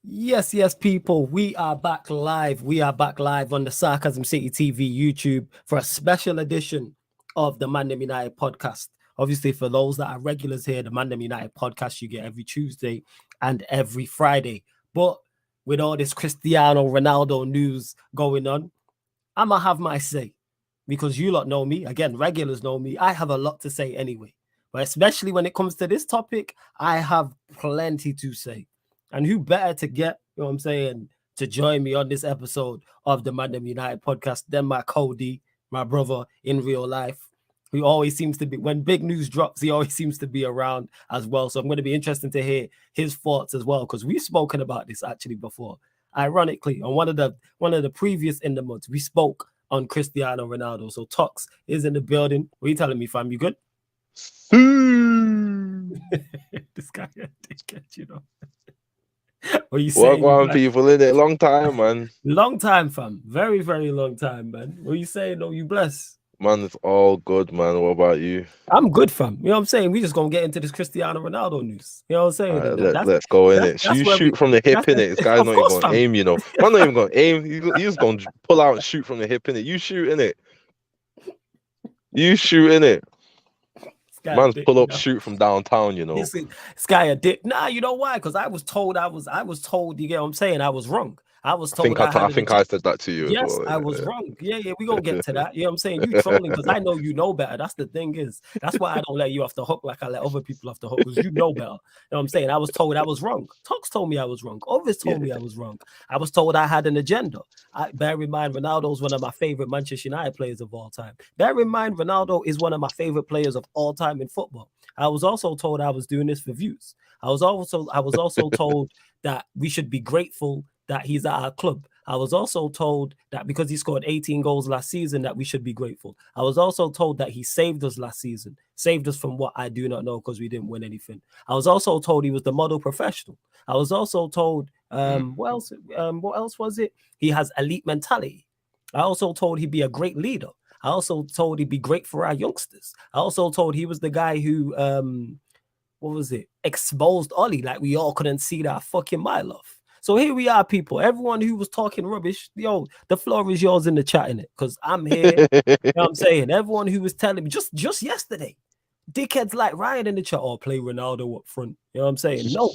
Yes, yes, people. We are back live. We are back live on the Sarcasm City TV YouTube for a special edition of the ManDem United podcast. Obviously, for those that are regulars here, the ManDem United podcast you get every Tuesday and every Friday. But with all this Cristiano Ronaldo news going on, I'm going to have my say because you lot know me. Again, regulars know me. I have a lot to say anyway. But especially when it comes to this topic, I have plenty to say. And who better to get, you know what I'm saying, to join me on this episode of the ManDem United podcast than my Cody, my brother in real life, who always seems to be, when big news drops, he always seems to be around as well. So I'm going to be interested to hear his thoughts as well, because we've spoken about this actually before. Ironically, on one of the previous in the months, we spoke on Cristiano Ronaldo. So Tox is in the building. What are you telling me, fam? You good? This guy, you know. What you saying? Welcome, people, in it. Long time, man. Long time, fam. Very, very long time, man. What you saying? No, you bless. Man, it's all good, man. What about you? I'm good, fam. You know what I'm saying? We just gonna get into this Cristiano Ronaldo news. You know what I'm saying? Let's go in it. You shoot from the hip in it. This guy's not even gonna aim, you know. Man, not even gonna aim. He's gonna pull out and shoot from the hip in it. You shoot in it. You shoot in it. Man's pull up, shoot from downtown, you know. This guy a dick. Nah, you know why? Because I was told, you get what I'm saying? I was wrong. I was told. I think I said that to you. Yes, well. I was wrong. Yeah, we gonna get to that. You know what I'm saying? You trolling because I know you know better. That's the thing is. That's why I don't let you off the hook like I let other people off the hook, because you know better. You know what I'm saying? I was told I was wrong. Tox told me I was wrong. Ovis told me I was wrong. I was told I had an agenda. Bear in mind, Ronaldo's one of my favorite Manchester United players of all time. Bear in mind, Ronaldo is one of my favorite players of all time in football. I was also told I was doing this for views. I was also told that we should be grateful that he's at our club. I was also told that because he scored 18 goals last season, that we should be grateful. I was also told that he saved us last season, saved us from what I do not know because we didn't win anything. I was also told he was the model professional. I was also told, what else was it? He has elite mentality. I also told he'd be a great leader. I also told he'd be great for our youngsters. I also told he was the guy who, exposed Ollie like we all couldn't see that fucking mile off. So here we are, people. Everyone who was talking rubbish, yo, the floor is yours in the chat, innit? Because I'm here. You know what I'm saying? Everyone who was telling me just yesterday, dickheads like Ryan in the chat, play Ronaldo up front. You know what I'm saying? No,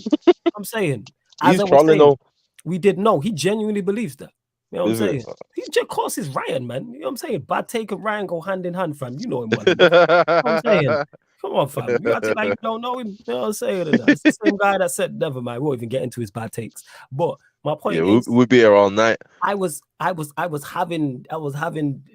I'm saying. He's trolling though. We did know. He genuinely believes that. You know what I'm saying? He's just, of course, he's Ryan, man. You know what I'm saying? Bad take and Ryan go hand in hand, fam. You know him, man. You know what I'm saying? Come on, fam. You acting like you don't know him. You know what I'm saying? It's the same guy that said, never mind, we won't even get into his bad takes. But my point is, we'll be here all night. I was having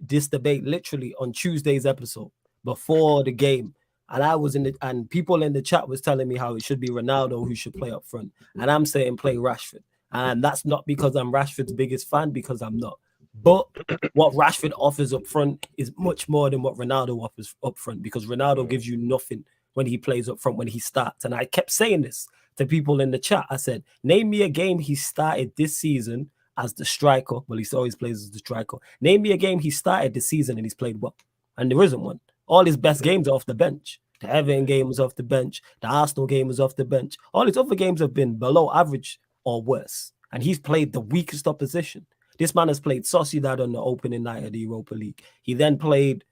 this debate literally on Tuesday's episode before the game. And and people in the chat was telling me how it should be Ronaldo who should play up front. And I'm saying play Rashford. And that's not because I'm Rashford's biggest fan, because I'm not. But what Rashford offers up front is much more than what Ronaldo offers up front, because Ronaldo gives you nothing when he plays up front, when he starts. And I kept saying this to people in the chat. I said, name me a game he started this season as the striker. Well, he always plays as the striker. Name me a game he started this season and he's played well. And there isn't one. All his best games are off the bench. The Everton game was off the bench. The Arsenal game was off the bench. All his other games have been below average or worse. And he's played the weakest opposition. This man has played Sociedad on the opening night of the Europa League. He then played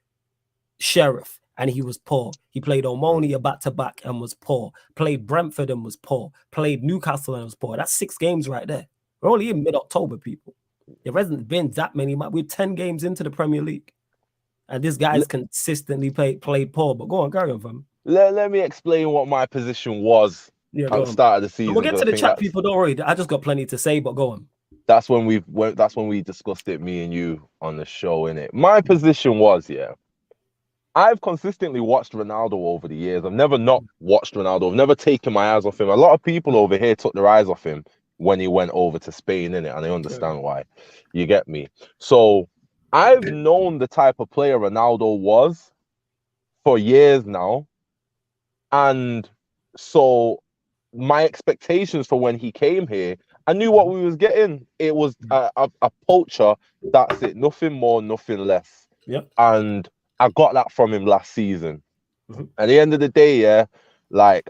Sheriff and he was poor. He played Omonia back-to-back and was poor. Played Brentford and was poor. Played Newcastle and was poor. That's 6 games right there. We're only in mid-October, people. There hasn't been that many. We're 10 games into the Premier League. And this guy's consistently played poor. But go on, carry on, fam. Let me explain what my position was at the start of the season. We'll get to the chat, people. Don't worry. I just got plenty to say, but go on. That's when we discussed it, me and you, on the show, innit? My position was, I've consistently watched Ronaldo over the years. I've never not watched Ronaldo. I've never taken my eyes off him. A lot of people over here took their eyes off him when he went over to Spain, innit? And I understand why. You get me? So I've known the type of player Ronaldo was for years now. And so my expectations for when he came here, I knew what we was getting. It was a poacher. That's it. Nothing more, nothing less. Yeah. And I got that from him last season. At the end of the day,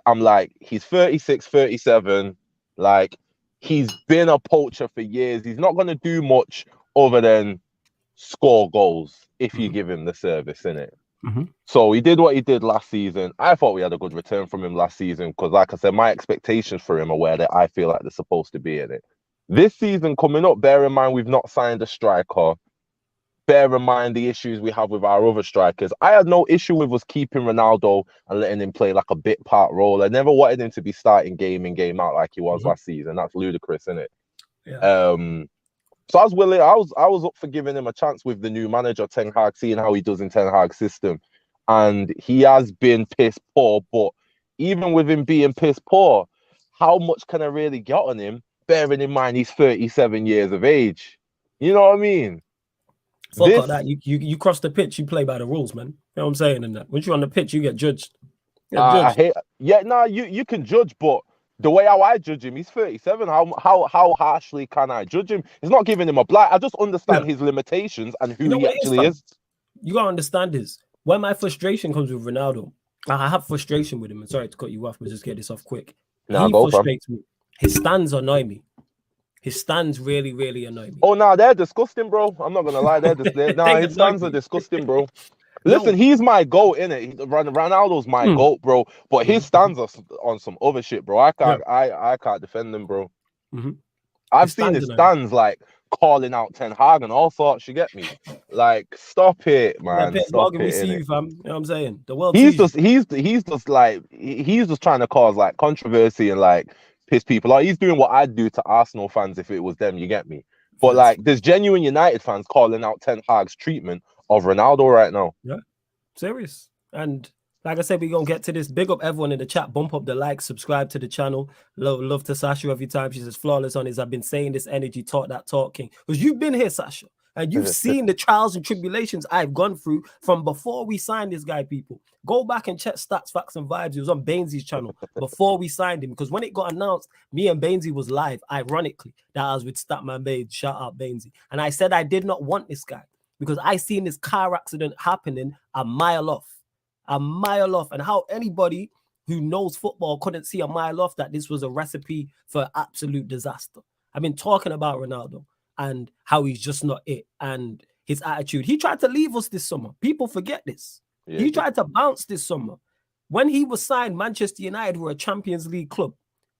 I'm like, he's 36, 37. Like, he's been a poacher for years. He's not going to do much other than score goals if you give him the service, innit? So he did what he did last season. I thought we had a good return from him last season because, like I said, my expectations for him are where I feel like they're supposed to be in it. This season coming up, bear in mind we've not signed a striker. Bear in mind the issues we have with our other strikers. I had no issue with us keeping Ronaldo and letting him play like a bit part role. I never wanted him to be starting game in, game out like he was last season. That's ludicrous, isn't it? Yeah. So I was willing. I was up for giving him a chance with the new manager Ten Hag, seeing how he does in Ten Hag's system, and he has been piss poor. But even with him being piss poor, how much can I really get on him? Bearing in mind he's 37 years of age. You know what I mean? Fuck that. You cross the pitch, you play by the rules, man. You know what I'm saying? And that once you're on the pitch, you get judged. I hate. Yeah, you can judge, but the way how I judge him, he's 37. How harshly can I judge him? It's not giving him a blight. I just understand his limitations and who he actually is. You gotta understand this. When my frustration comes with Ronaldo, I have frustration with him. And sorry to cut you off, but just get this off quick. He frustrates me. His stands annoy me. His stands really, really annoy me. Oh, no, they're disgusting, bro. I'm not gonna lie. His stands are disgusting, bro. Listen, he's my GOAT, innit? Ronaldo's my GOAT, bro. But his stands are on some other shit, bro. I can't defend them, bro. I've seen his stands like calling out Ten Hag and all sorts. You get me? Like, stop it, man. Stop it, fam. You know what I'm saying? The world. He's just trying to cause like controversy and like piss people off. He's doing what I'd do to Arsenal fans if it was them. You get me? But like, there's genuine United fans calling out Ten Hag's treatment of Ronaldo right now. Yeah, serious. And like I said, we're gonna get to this. Big up everyone in the chat. Bump up the like, subscribe to the channel. Love to Sasha every time. She says flawless on his. I've been saying this energy, talk that talk, king. Because you've been here, Sasha, and you've seen the trials and tribulations I've gone through from before we signed this guy, people. Go back and check Stats, Facts, and Vibes. It was on Bainesy's channel before we signed him. Because when it got announced, me and Bainesy was live, ironically. That I was with Statman Babe. Shout out Bainesy. And I said I did not want this guy. Because I seen this car accident happening a mile off. And how anybody who knows football couldn't see a mile off that this was a recipe for absolute disaster. I've been talking about Ronaldo and how he's just not it and his attitude. He tried to leave us this summer. People forget this. Yeah, he tried to bounce this summer. When he was signed, Manchester United were a Champions League club.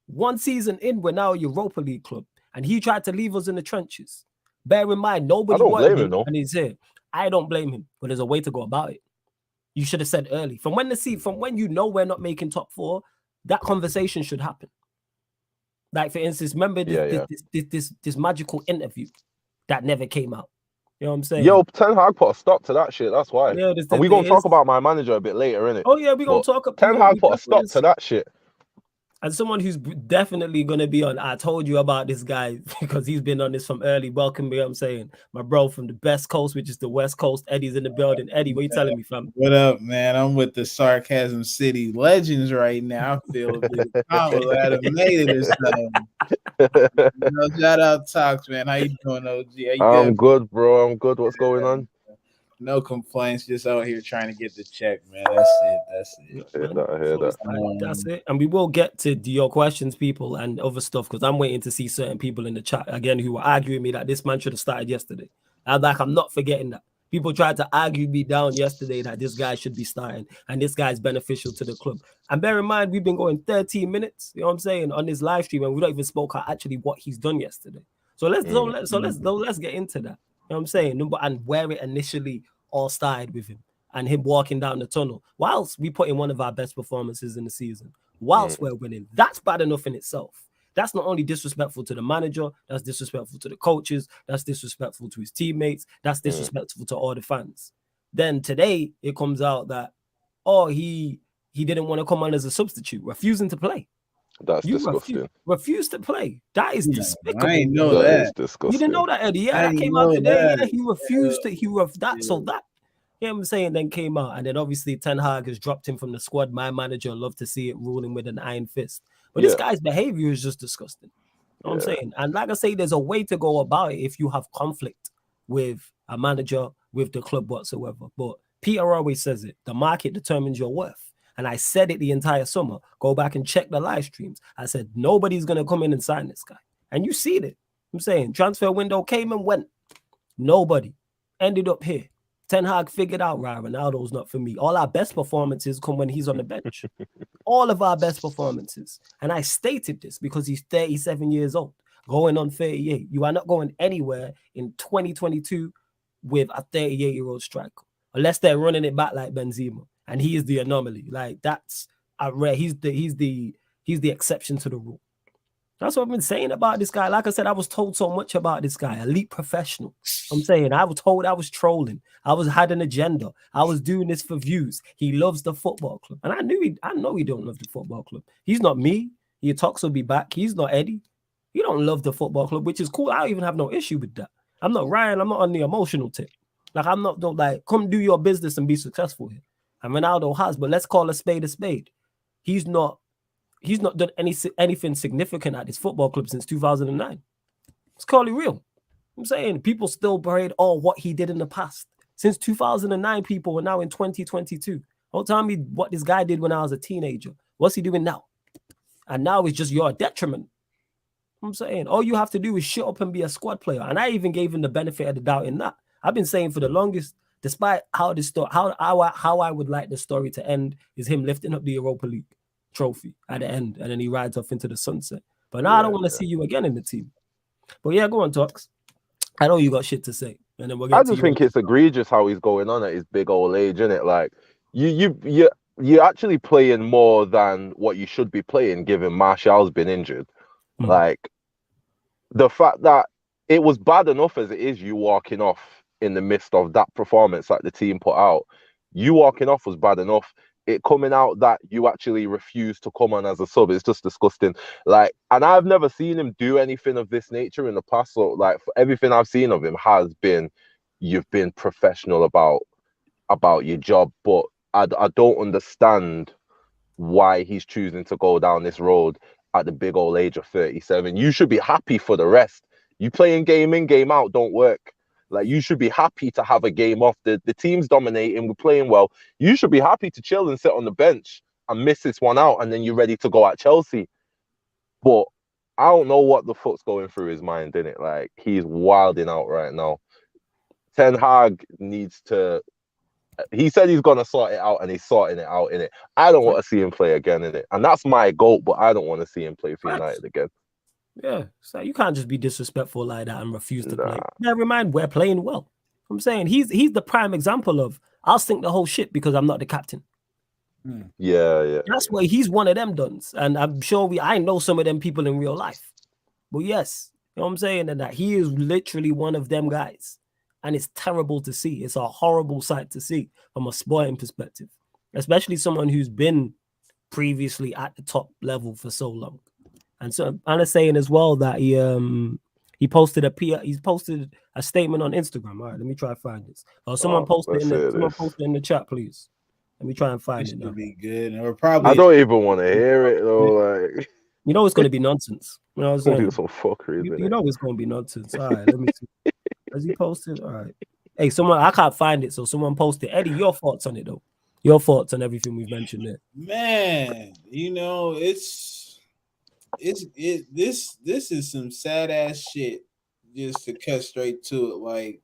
One season in, we're now a Europa League club. And he tried to leave us in the trenches. Bear in mind, nobody wanted him, and he's here. I don't blame him, but there's a way to go about it. You should have said early. From when you know we're not making top 4, that conversation should happen. Like, for instance, remember this magical interview that never came out. You know what I'm saying? Yo, Ten Hag put a stop to that shit. That's why. Yeah, and we're going to talk about my manager a bit later, innit? Oh, yeah, we're going to talk about Ten Hag put a stop to that shit. And someone who's definitely going to be on, I told you about this guy because he's been on this from early. Welcome, me, I'm saying. My bro from the best coast, which is the West Coast. Eddie's in the building. Eddie, what you telling me, fam? What up, man? I'm with the Sarcasm City Legends right now. I feel a bit accomplished. I made it or something. Shout out Talks, man. How you doing, OG? I'm good, bro. I'm good. What's going on? No complaints, just out here trying to get the check, man. That's it. I hear that. That's it. And we will get to your questions, people, and other stuff, because I'm waiting to see certain people in the chat again who were arguing me that this man should have started yesterday. I'm not forgetting that. People tried to argue me down yesterday that this guy should be starting and this guy's beneficial to the club. And bear in mind, we've been going 13 minutes, you know what I'm saying, on this live stream, and we don't even spoke out actually what he's done yesterday. So let's get into that. You know what I'm saying? And where it initially all started with him and him walking down the tunnel whilst we put in one of our best performances in the season, whilst we're winning. That's bad enough in itself. That's not only disrespectful to the manager, that's disrespectful to the coaches, that's disrespectful to his teammates, that's disrespectful to all the fans. Then today it comes out that, he didn't want to come on as a substitute, refusing to play. That's disgusting. Refused to play. That is despicable. I didn't know that. Disgusting. You didn't know that, Eddie? Yeah, that came out today. Yeah, he refused to. So that, you know what I'm saying, then came out. And then obviously Ten Hag has dropped him from the squad. My manager love to see it ruling with an iron fist. But this guy's behavior is just disgusting. You know what I'm saying? And like I say, there's a way to go about it if you have conflict with a manager, with the club whatsoever. But Peter always says it. The market determines your worth. And I said it the entire summer. Go back and check the live streams. I said, nobody's going to come in and sign this guy. And you see it. I'm saying transfer window came and went. Nobody ended up here. Ten Hag figured out, right, Ronaldo's not for me. All our best performances come when he's on the bench. All of our best performances. And I stated this because he's 37 years old, going on 38. You are not going anywhere in 2022 with a 38-year-old striker, unless they're running it back like Benzema. And he is the anomaly. Like, that's a rare. He's the exception to the rule. That's what I've been saying about this guy. Like I said, I was told so much about this guy, elite professional. I'm saying I was told I was trolling. I had an agenda. I was doing this for views. He loves the football club. And I know he don't love the football club. He's not me. Your talks will be back. He's not Eddie. He don't love the football club, which is cool. I don't even have no issue with that. I'm not Ryan. I'm not on the emotional tip. Like, don't come do your business and be successful here. And Ronaldo has, but let's call a spade a spade. He's not done anything significant at this football club since 2009. It's clearly real. I'm saying people still parade what he did in the past. Since 2009, people are now in 2022. Don't tell me what this guy did when I was a teenager. What's he doing now? And now it's just your detriment. I'm saying all you have to do is shut up and be a squad player. And I even gave him the benefit of the doubt in that. I've been saying for the longest, despite how I would like the story to end, is him lifting up the Europa League trophy at the end, and then he rides off into the sunset. But now I don't want to see you again in the team. But yeah, go on, Talks. I know you got shit to say, and then we'll get. I just think it's egregious how he's going on at his big old age, isn't it? Like you're actually playing more than what you should be playing, given Martial's been injured. Like, the fact that it was bad enough as it is, you walking off in the midst of that performance that the team put out. You walking off was bad enough. It coming out that you actually refused to come on as a sub, it's just disgusting. Like, and I've never seen him do anything of this nature in the past. So, like, for everything I've seen of him has been, you've been professional about your job. But I don't understand why he's choosing to go down this road at the big old age of 37. You should be happy for the rest. You playing game in, game out don't work. Like, you should be happy to have a game off. The team's dominating, we're playing well. You should be happy to chill and sit on the bench and miss this one out, and then you're ready to go at Chelsea. But I don't know what the fuck's going through his mind, innit? Like, he's wilding out right now. Ten Hag needs to... He said he's going to sort it out, and he's sorting it out, innit? I don't want to see him play again, innit? And that's my goal, but I don't want to see him play for United again. Yeah, so you can't just be disrespectful like that and refuse to play. Never mind, we're playing well. I'm saying he's the prime example of I'll sink the whole ship because I'm not the captain. Yeah. That's why he's one of them duns, and I'm sure I know some of them people in real life. But yes, you know what I'm saying, and that he is literally one of them guys, and it's terrible to see. It's a horrible sight to see from a sporting perspective, especially someone who's been previously at the top level for so long. And so I'm saying as well that he posted a statement on Instagram. All right, let me try to find this. Someone posted in the chat, please. Let me try and find it. Would be good, or probably. I don't even want to hear it though. Like, you know, it's going to be nonsense. You know what I'm saying? Some fuckery. You know it's going to be nonsense. All right, let me see. Has he posted? All right. Hey, I can't find it, so someone posted. Eddie, your thoughts on it though? Your thoughts on everything we've mentioned there? Man, you know, this is some sad ass shit. Just to cut straight to it, like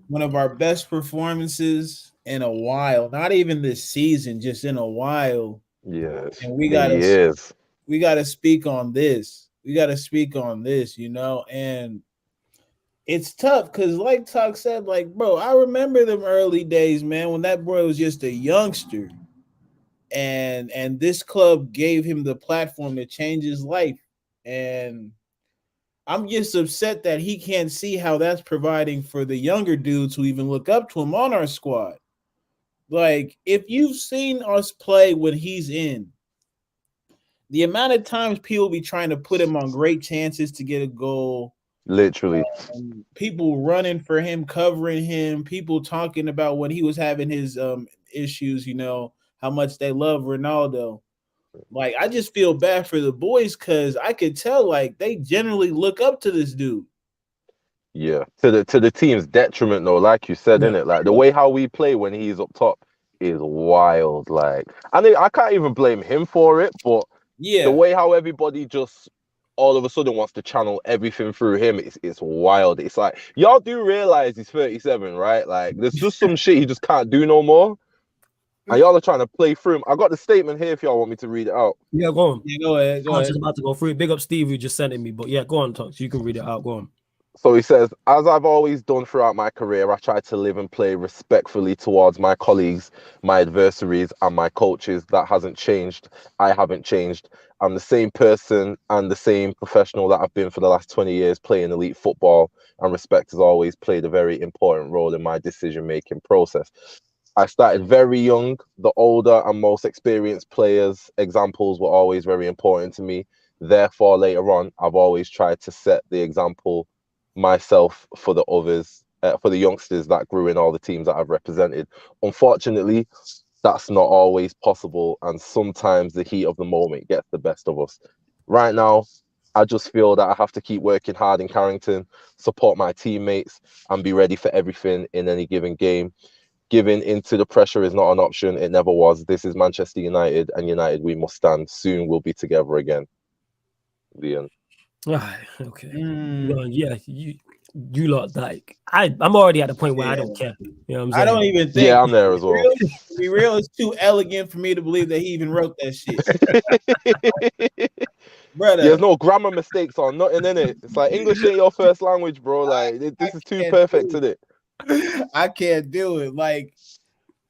one of our best performances in a while. Not even this season, just in a while. Yes, and we gotta speak on this. You know, and it's tough because, like Tuck said, like, bro, I remember them early days, man, when that boy was just a youngster. And this club gave him the platform to change his life. And I'm just upset that he can't see how that's providing for the younger dudes who even look up to him on our squad. Like, if you've seen us play when he's in, the amount of times people be trying to put him on great chances to get a goal. Literally. People running for him, covering him, people talking about when he was having his issues, you know, how much they love Ronaldo. Like, I just feel bad for the boys because I could tell, like, they generally look up to this dude. Yeah, to the team's detriment, though, like you said, innit? Like, the way how we play when he's up top is wild. Like, I can't even blame him for it, but the way how everybody just all of a sudden wants to channel everything through him. It's wild. It's like, y'all do realize he's 37, right? Like, there's just some shit he just can't do no more. And y'all are trying to play through him. I got the statement here if y'all want me to read it out. Yeah, go on. Yeah, go ahead. I was just about to go through it. Big up Steve who just sent it me, but yeah, go on, Tux. You can read it out. Go on. So he says, as I've always done throughout my career, I try to live and play respectfully towards my colleagues, my adversaries, and my coaches. That hasn't changed. I haven't changed. I'm the same person and the same professional that I've been for the last 20 years playing elite football, and respect has always played a very important role in my decision-making process. I started very young. The older and most experienced players' examples were always very important to me. Therefore, later on, I've always tried to set the example myself for the others, for the youngsters that grew in all the teams that I've represented. Unfortunately, that's not always possible, and sometimes the heat of the moment gets the best of us. Right now, I just feel that I have to keep working hard in Carrington, support my teammates, and be ready for everything in any given game. Giving into the pressure is not an option. It never was. This is Manchester United, and United we must stand. Soon we'll be together again. The end. Okay. Yeah, you lot, like I'm already at the point where I don't care. You know what I'm saying? I don't even think. Yeah, I'm there as well. To be real, it's too elegant for me to believe that he even wrote that shit. Brother. There's no grammar mistakes or nothing in it. It's like English ain't your first language, bro. Like this is too perfect to it. I can't do it. Like,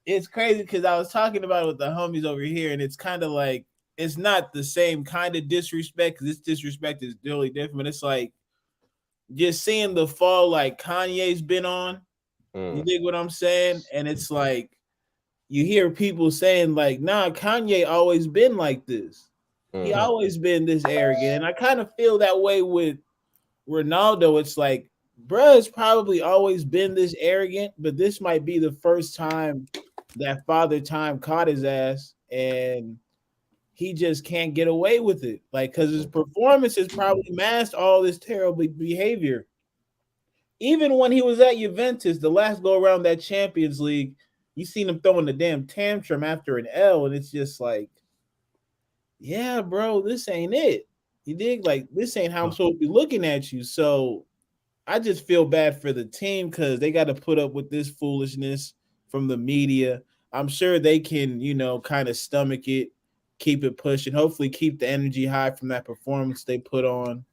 it's crazy because I was talking about it with the homies over here, and it's kind of like it's not the same kind of disrespect because this disrespect is really different. It's like just seeing the fall like Kanye's been on. You dig what I'm saying? And it's like you hear people saying like, "Nah, Kanye always been like this. He always been this arrogant." And I kind of feel that way with Ronaldo. It's like, bruh, has probably always been this arrogant, but this might be the first time that Father Time caught his ass, and he just can't get away with it. Like, because his performances probably masked all this terrible behavior. Even when he was at Juventus, the last go around that Champions League, you seen him throwing the damn tantrum after an L, and it's just like, yeah, bro, this ain't it. You dig? Like, this ain't how I'm supposed to be looking at you. So I just feel bad for the team because they got to put up with this foolishness from the media. I'm sure they can, kind of stomach it, keep it pushing, hopefully keep the energy high from that performance they put on.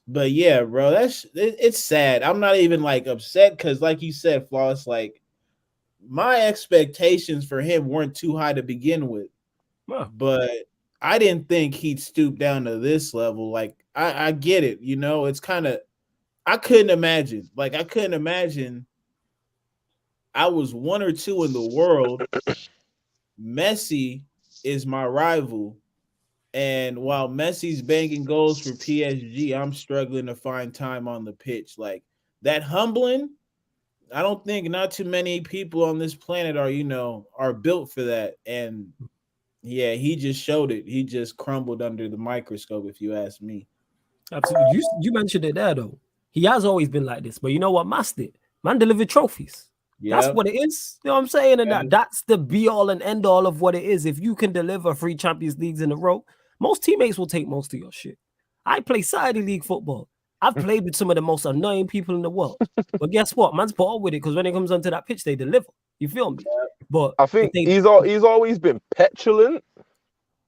But yeah, bro, it's sad. I'm not even like upset because, like you said, Flawless, like my expectations for him weren't too high to begin with. But I didn't think he'd stoop down to this level. Like, I get it, it's kind of, I couldn't imagine. I was 1 or 2 in the world. Messi is my rival. And while Messi's banging goals for PSG, I'm struggling to find time on the pitch. Like, that humbling, I don't think not too many people on this planet are built for that. And yeah, he just showed it. He just crumbled under the microscope, if you ask me. Absolutely. You mentioned it there, though. He has always been like this, but you know what? Masked it. Man delivered trophies. Yep. That's what it is. You know what I'm saying? And that's the be-all and end-all of what it is. If you can deliver 3 Champions Leagues in a row, most teammates will take most of your shit. I play Saudi League football. I've played with some of the most annoying people in the world. But guess what? Man's put up with it because when it comes onto that pitch, they deliver. You feel me? But I think he's always been petulant,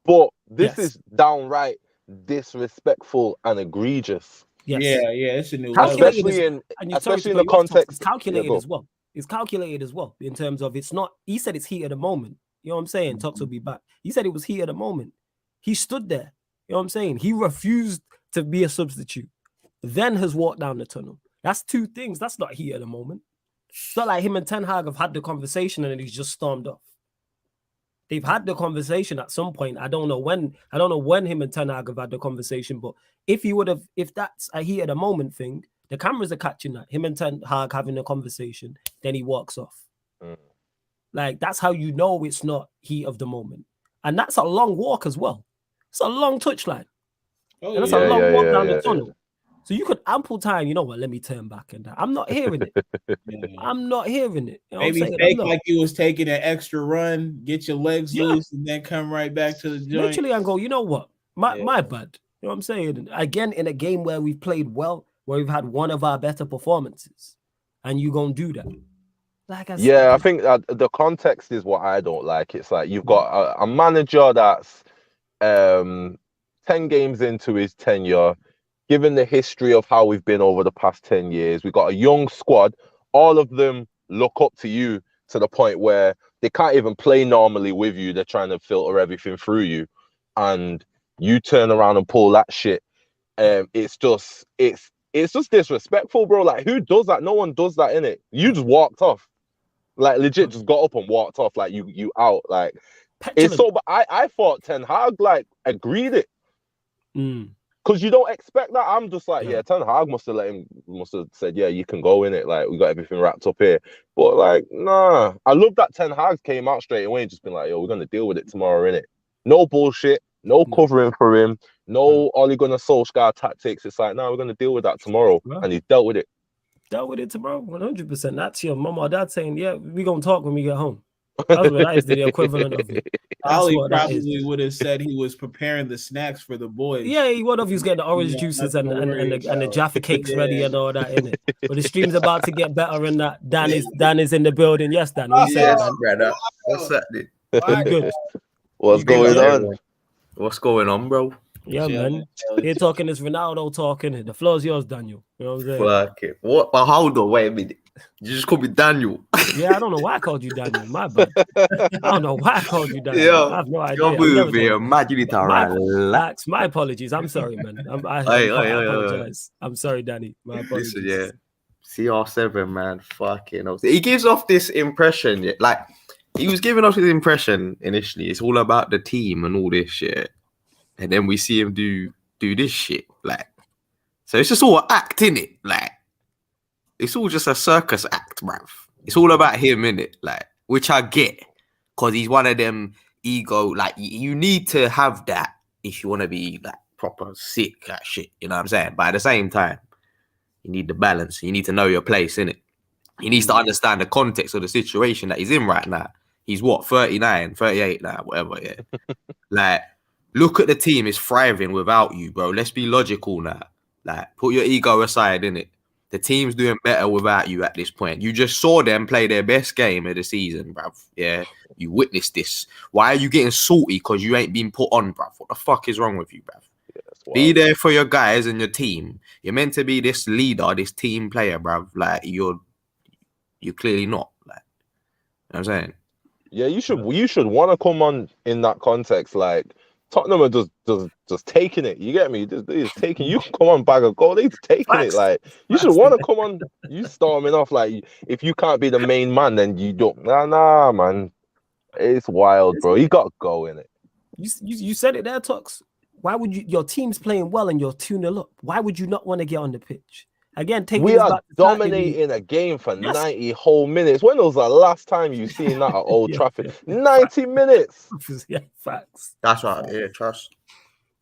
but this is downright disrespectful and egregious. Yes. Yeah, it's a new especially in the context. It's calculated as well. It's calculated as well in terms of it's not. He said it's heat of the moment. You know what I'm saying? Tux will be back. He said it was heat of the moment. He stood there. You know what I'm saying? He refused to be a substitute. Then has walked down the tunnel. That's 2 things. That's not heat of the moment. It's not like him and Ten Hag have had the conversation and he's just stormed off. They've had the conversation at some point. I don't know when him and Ten Hag have had the conversation, but if that's a heat of the moment thing, the cameras are catching that. Him and Ten Hag having a conversation, then he walks off. Like, that's how you know it's not heat of the moment. And that's a long walk as well. It's a long touchline. And that's a long walk down the tunnel. So you could ample time, you know what, let me turn back and that. I'm not hearing it. I'm not hearing it. You know Maybe fake like you was taking an extra run, get your legs loose, and then come right back to the joint. Literally, and go, you know what? My bad. You know what I'm saying? Again, in a game where we've played well, where we've had one of our better performances, and you gonna do that? Like I Yeah, I said, think that the context is what I don't like. It's like you've got a manager that's 10 games into his tenure, given the history of how we've been over the past 10 years. We've got a young squad. All of them look up to you to the point where they can't even play normally with you. They're trying to filter everything through you. And you turn around and pull that shit. It's just disrespectful, bro. Like, who does that? No one does that, innit? You just walked off. Like, legit just got up and walked off. Like, you out. Like, it's so, but I thought Ten Hag, like, agreed it. Because you don't expect that. I'm just like, yeah, Ten Hag must have said, yeah, you can go in it. Like, we got everything wrapped up here. But, like, nah. I love that Ten Hag came out straight away and just been like, yo, we're going to deal with it tomorrow, innit? No bullshit. No covering for him. No Ole Gunnar Solskjaer tactics. It's like, no, we're going to deal with that tomorrow. And he dealt with it. Dealt with it tomorrow, 100%. That's your mom or dad saying, yeah, we're going to talk when we get home. That's what that is, the equivalent of it. Ollie probably would have said he was preparing the snacks for the boys. Yeah, he would have. He was getting the orange juices and the Jaffa cakes ready and all that, innit? But the stream's about to get better and that. Dan is in the building. Yes, Dan. What you saying, Dan? Brother. What's that? Good. What's going on? What's going on, bro? Yeah, man. Here talking this Ronaldo talking. The floor's yours, Daniel. You know what I'm saying? Fuck it. What? But hold on, wait a minute. You just called me Daniel. Yeah, I don't know why I called you Daniel. My bad. I don't know why I called you Daniel. Yo, I have no idea. You're moving here. Mad, you need to relax. My apologies. I'm sorry, man. I apologize. I'm sorry, Danny. My apologies. Listen, yeah. CR7, man. Fucking hell. He gives off this impression, like, he was giving off his impression initially. It's all about the team and all this shit. And then we see him do this shit. Like, so it's just all act, innit? Like, it's all just a circus act, bruv. It's all about him, innit? Like, which I get. Because he's one of them ego. Like, you need to have that if you want to be, like, proper sick at shit. You know what I'm saying? But at the same time, you need the balance. You need to know your place, innit? He needs to understand the context of the situation that he's in right now. He's what, 39, 38 now, whatever, yeah. Like, look at the team is thriving without you, bro. Let's be logical now. Like, put your ego aside, innit? The team's doing better without you at this point. You just saw them play their best game of the season, bruv. Yeah, you witnessed this. Why are you getting salty because you ain't been put on, bruv? What the fuck is wrong with you, bruv? Yeah, be there for your guys and your team. You're meant to be this leader, this team player, bruv. Like, you're clearly not. Like, you know what I'm saying? Yeah, you should want to come on in that context. Like, Tottenham are just taking it. You get me? Just taking. You can come on, bag of gold. They're taking it. Like, you should want to come on. You storming off. Like, if you can't be the main man, then you don't. Nah, man. It's wild, bro. You got to go in it. You said it there, Tux. Why would you? Your team's playing well and you're 2-0 up. Why would you not want to get on the pitch? Again, we are dominating a game for 90 whole minutes. When was the last time you seen that at Old Trafford? 90 minutes. Yeah, facts. That's right. Yeah, trust.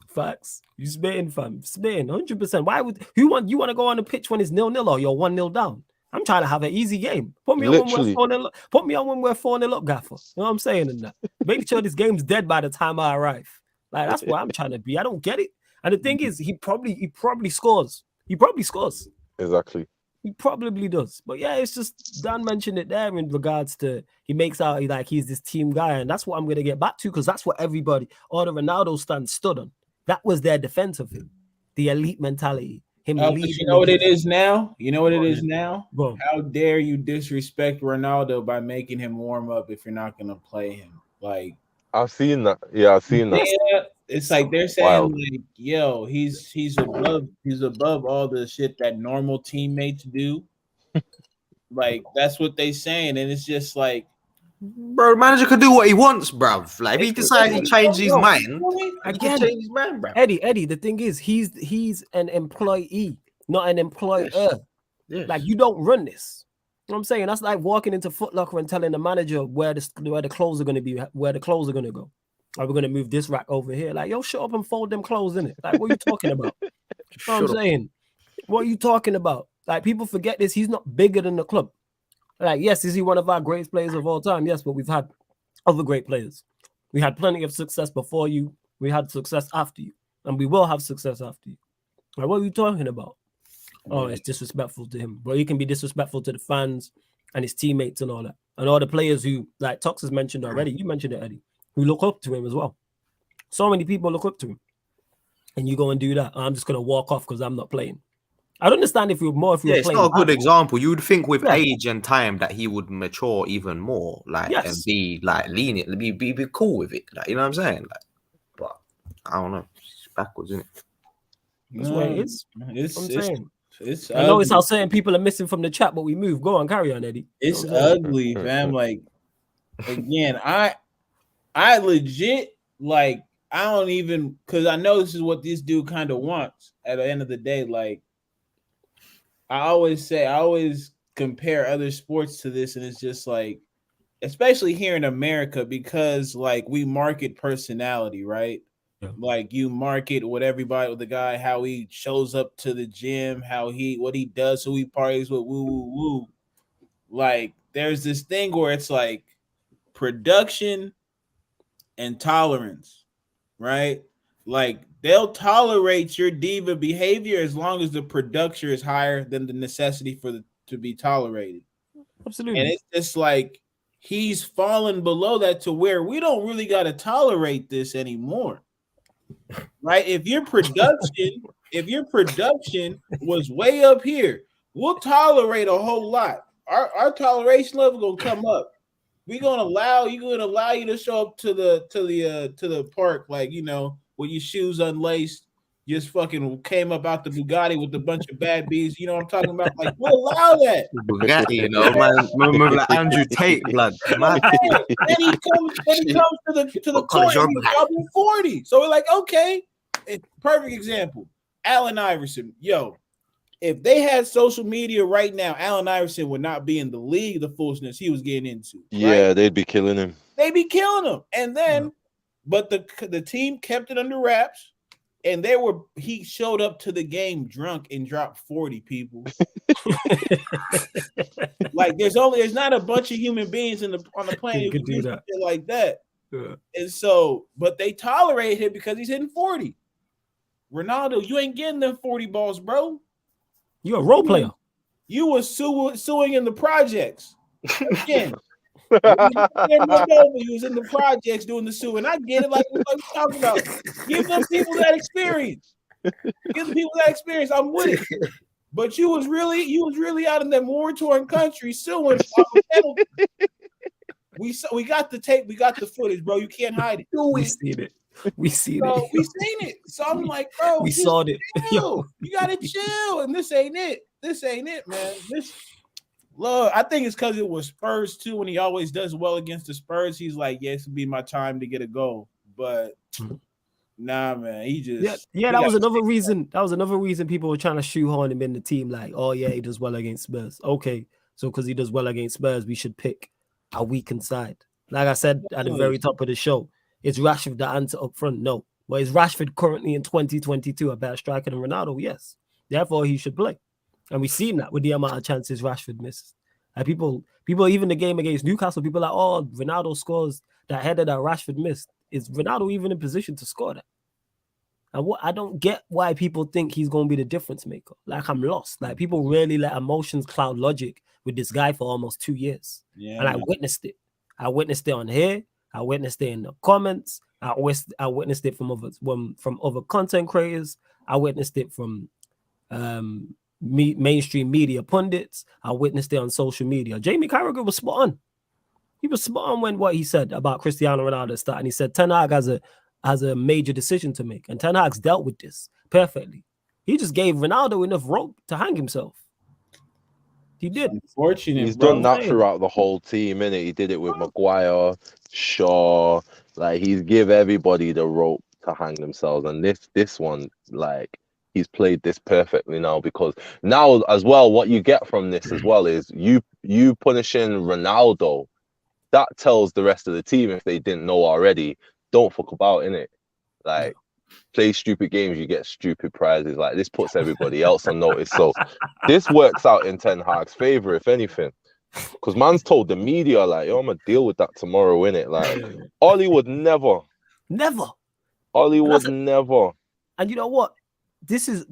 Facts. You spitting, fam. Spitting, 100%. Why would you want to go on the pitch when it's 0-0 or you're 1-0 down? I'm trying to have an easy game. Put me on when we're 4-0 up, Gaffer. You know what I'm saying in that? Make sure this game's dead by the time I arrive. Like, that's what I'm trying to be. I don't get it. And the thing is, he probably scores. He probably scores. Exactly. He probably does. But yeah, it's just Dan mentioned it there in regards to he makes out like he's this team guy. And that's what I'm going to get back to because that's what everybody, all the Ronaldo stands stood on. That was their defense of him. The elite mentality. Him leading. You know what it is now? You know what it is now? How dare you disrespect Ronaldo by making him warm up if you're not going to play him? Like, I've seen that. Yeah, I've seen that. Yeah, it's like they're saying, like, yo, he's above all the shit that normal teammates do. Like, that's what they saying, and it's just like, bro, manager could do what he wants, bruv. Like, if he decides to change his mind, again, change his mind, bruv. Eddie, the thing is, he's an employee, not an employer. Yes. Like, you don't run this. You know what I'm saying? That's like walking into Foot Locker and telling the manager where the clothes are going to be, where the clothes are going to go. Are we going to move this rack over here? Like, yo, shut up and fold them clothes in it. Like, what are you talking about? You know what I'm saying? What are you talking about? Like, people forget this. He's not bigger than the club. Like, yes, is he one of our greatest players of all time? Yes, but we've had other great players. We had plenty of success before you. We had success after you. You and we will have success after you. Like, what are you talking about? Oh, it's disrespectful to him. But he can be disrespectful to the fans and his teammates and all that. And all the players who, like Tox has mentioned already, you mentioned it, Eddie, who look up to him as well. So many people look up to him. And you go and do that. I'm just going to walk off because I'm not playing. I'd understand if you were it's playing. It's not a good example. You would think with age and time that he would mature even more, like, and be like lenient, be cool with it. Like, you know what I'm saying? Like, but I don't know. It's backwards, isn't it? That's what it is. I'm saying. I ugly. notice how certain people are missing from the chat, but we move. Go on, carry on, Eddie. It's ugly, fam. Like, again, I legit, like, I don't even, because I know this is what this dude kind of wants at the end of the day. Like, I always compare other sports to this, and it's just like, especially here in America, because like we market personality, right? Yeah. Like you market what everybody, with the guy, how he shows up to the gym, what he does, who he parties with, woo woo woo. Like there's this thing where it's like production and tolerance, right? Like they'll tolerate your diva behavior as long as the production is higher than the necessity to be tolerated. Absolutely. And it's just like he's fallen below that to where we don't really got to tolerate this anymore. Right? If your production was way up here, we'll tolerate a whole lot. Our toleration level gonna come up. We're gonna allow you to show up to the park, like, you know, with your shoes unlaced, just fucking came up out the Bugatti with a bunch of bad bees. You know what I'm talking about? Like, we'll allow that. Bugatti, you know, man, like Andrew Tate blood. Man. Then he comes to the court and he's probably 40. So we're like, okay, perfect example. Allen Iverson, yo, if they had social media right now, Allen Iverson would not be in the league, the foolishness he was getting into. Right? Yeah, they'd be killing him. And then, but the team kept it under wraps. And he showed up to the game drunk and dropped 40 people. Like there's not a bunch of human beings on the planet who can do that like that. Yeah. And so, but they tolerate him because he's hitting 40. Ronaldo, you ain't getting them 40 balls, bro. You're a role player. You were suing in the projects. Again. He was in the projects doing the suing. I get it, like we're talking about. Give them people that experience. I'm with it. But you was really out in that war-torn country suing. We got the tape, we got the footage, bro. You can't hide it. We seen it. So I'm like, bro, we saw it. You gotta chill. And this ain't it, man. Look, I think it's because it was Spurs too. When he always does well against the Spurs, he's like, "Yeah, this will be my time to get a goal." But nah, man, he just that was another reason. That was another reason people were trying to shoehorn him in the team. Like, oh yeah, he does well against Spurs. Okay, so because he does well against Spurs, we should pick a weakened side. Like I said at the very top of the show, is Rashford the answer up front? No. But is Rashford currently in 2022 a better striker than Ronaldo? Yes. Therefore, he should play. And we've seen that with the amount of chances Rashford misses. Like people, even the game against Newcastle, people are like, oh, Ronaldo scores that header that Rashford missed. Is Ronaldo even in position to score that? And I don't get why people think he's going to be the difference maker. Like, I'm lost. Like, people really let emotions cloud logic with this guy for almost 2 years. Yeah. And I witnessed it. I witnessed it on here. I witnessed it in the comments. I witnessed it from other content creators. I witnessed it from mainstream media pundits. I witnessed it on social media. Jamie Carragher was spot on. He was spot on when what he said about Cristiano Ronaldo starting. He said Ten Hag has a major decision to make, and Ten Hag's dealt with this perfectly. He just gave Ronaldo enough rope to hang himself. He did. Unfortunate. He's done that throughout the whole team, innit? He did it with Maguire, Shaw. Like, he's give everybody the rope to hang themselves, and this one, like, he's played this perfectly now, because now as well, what you get from this as well is you punishing Ronaldo. That tells the rest of the team, if they didn't know already, don't fuck about, innit? Like, play stupid games, you get stupid prizes. Like, this puts everybody else on notice. So this works out in Ten Hag's favor, if anything. Because man's told the media, like, yo, I'm gonna deal with that tomorrow, innit? Like, Ollie would never. Ollie would never. And you know what? This is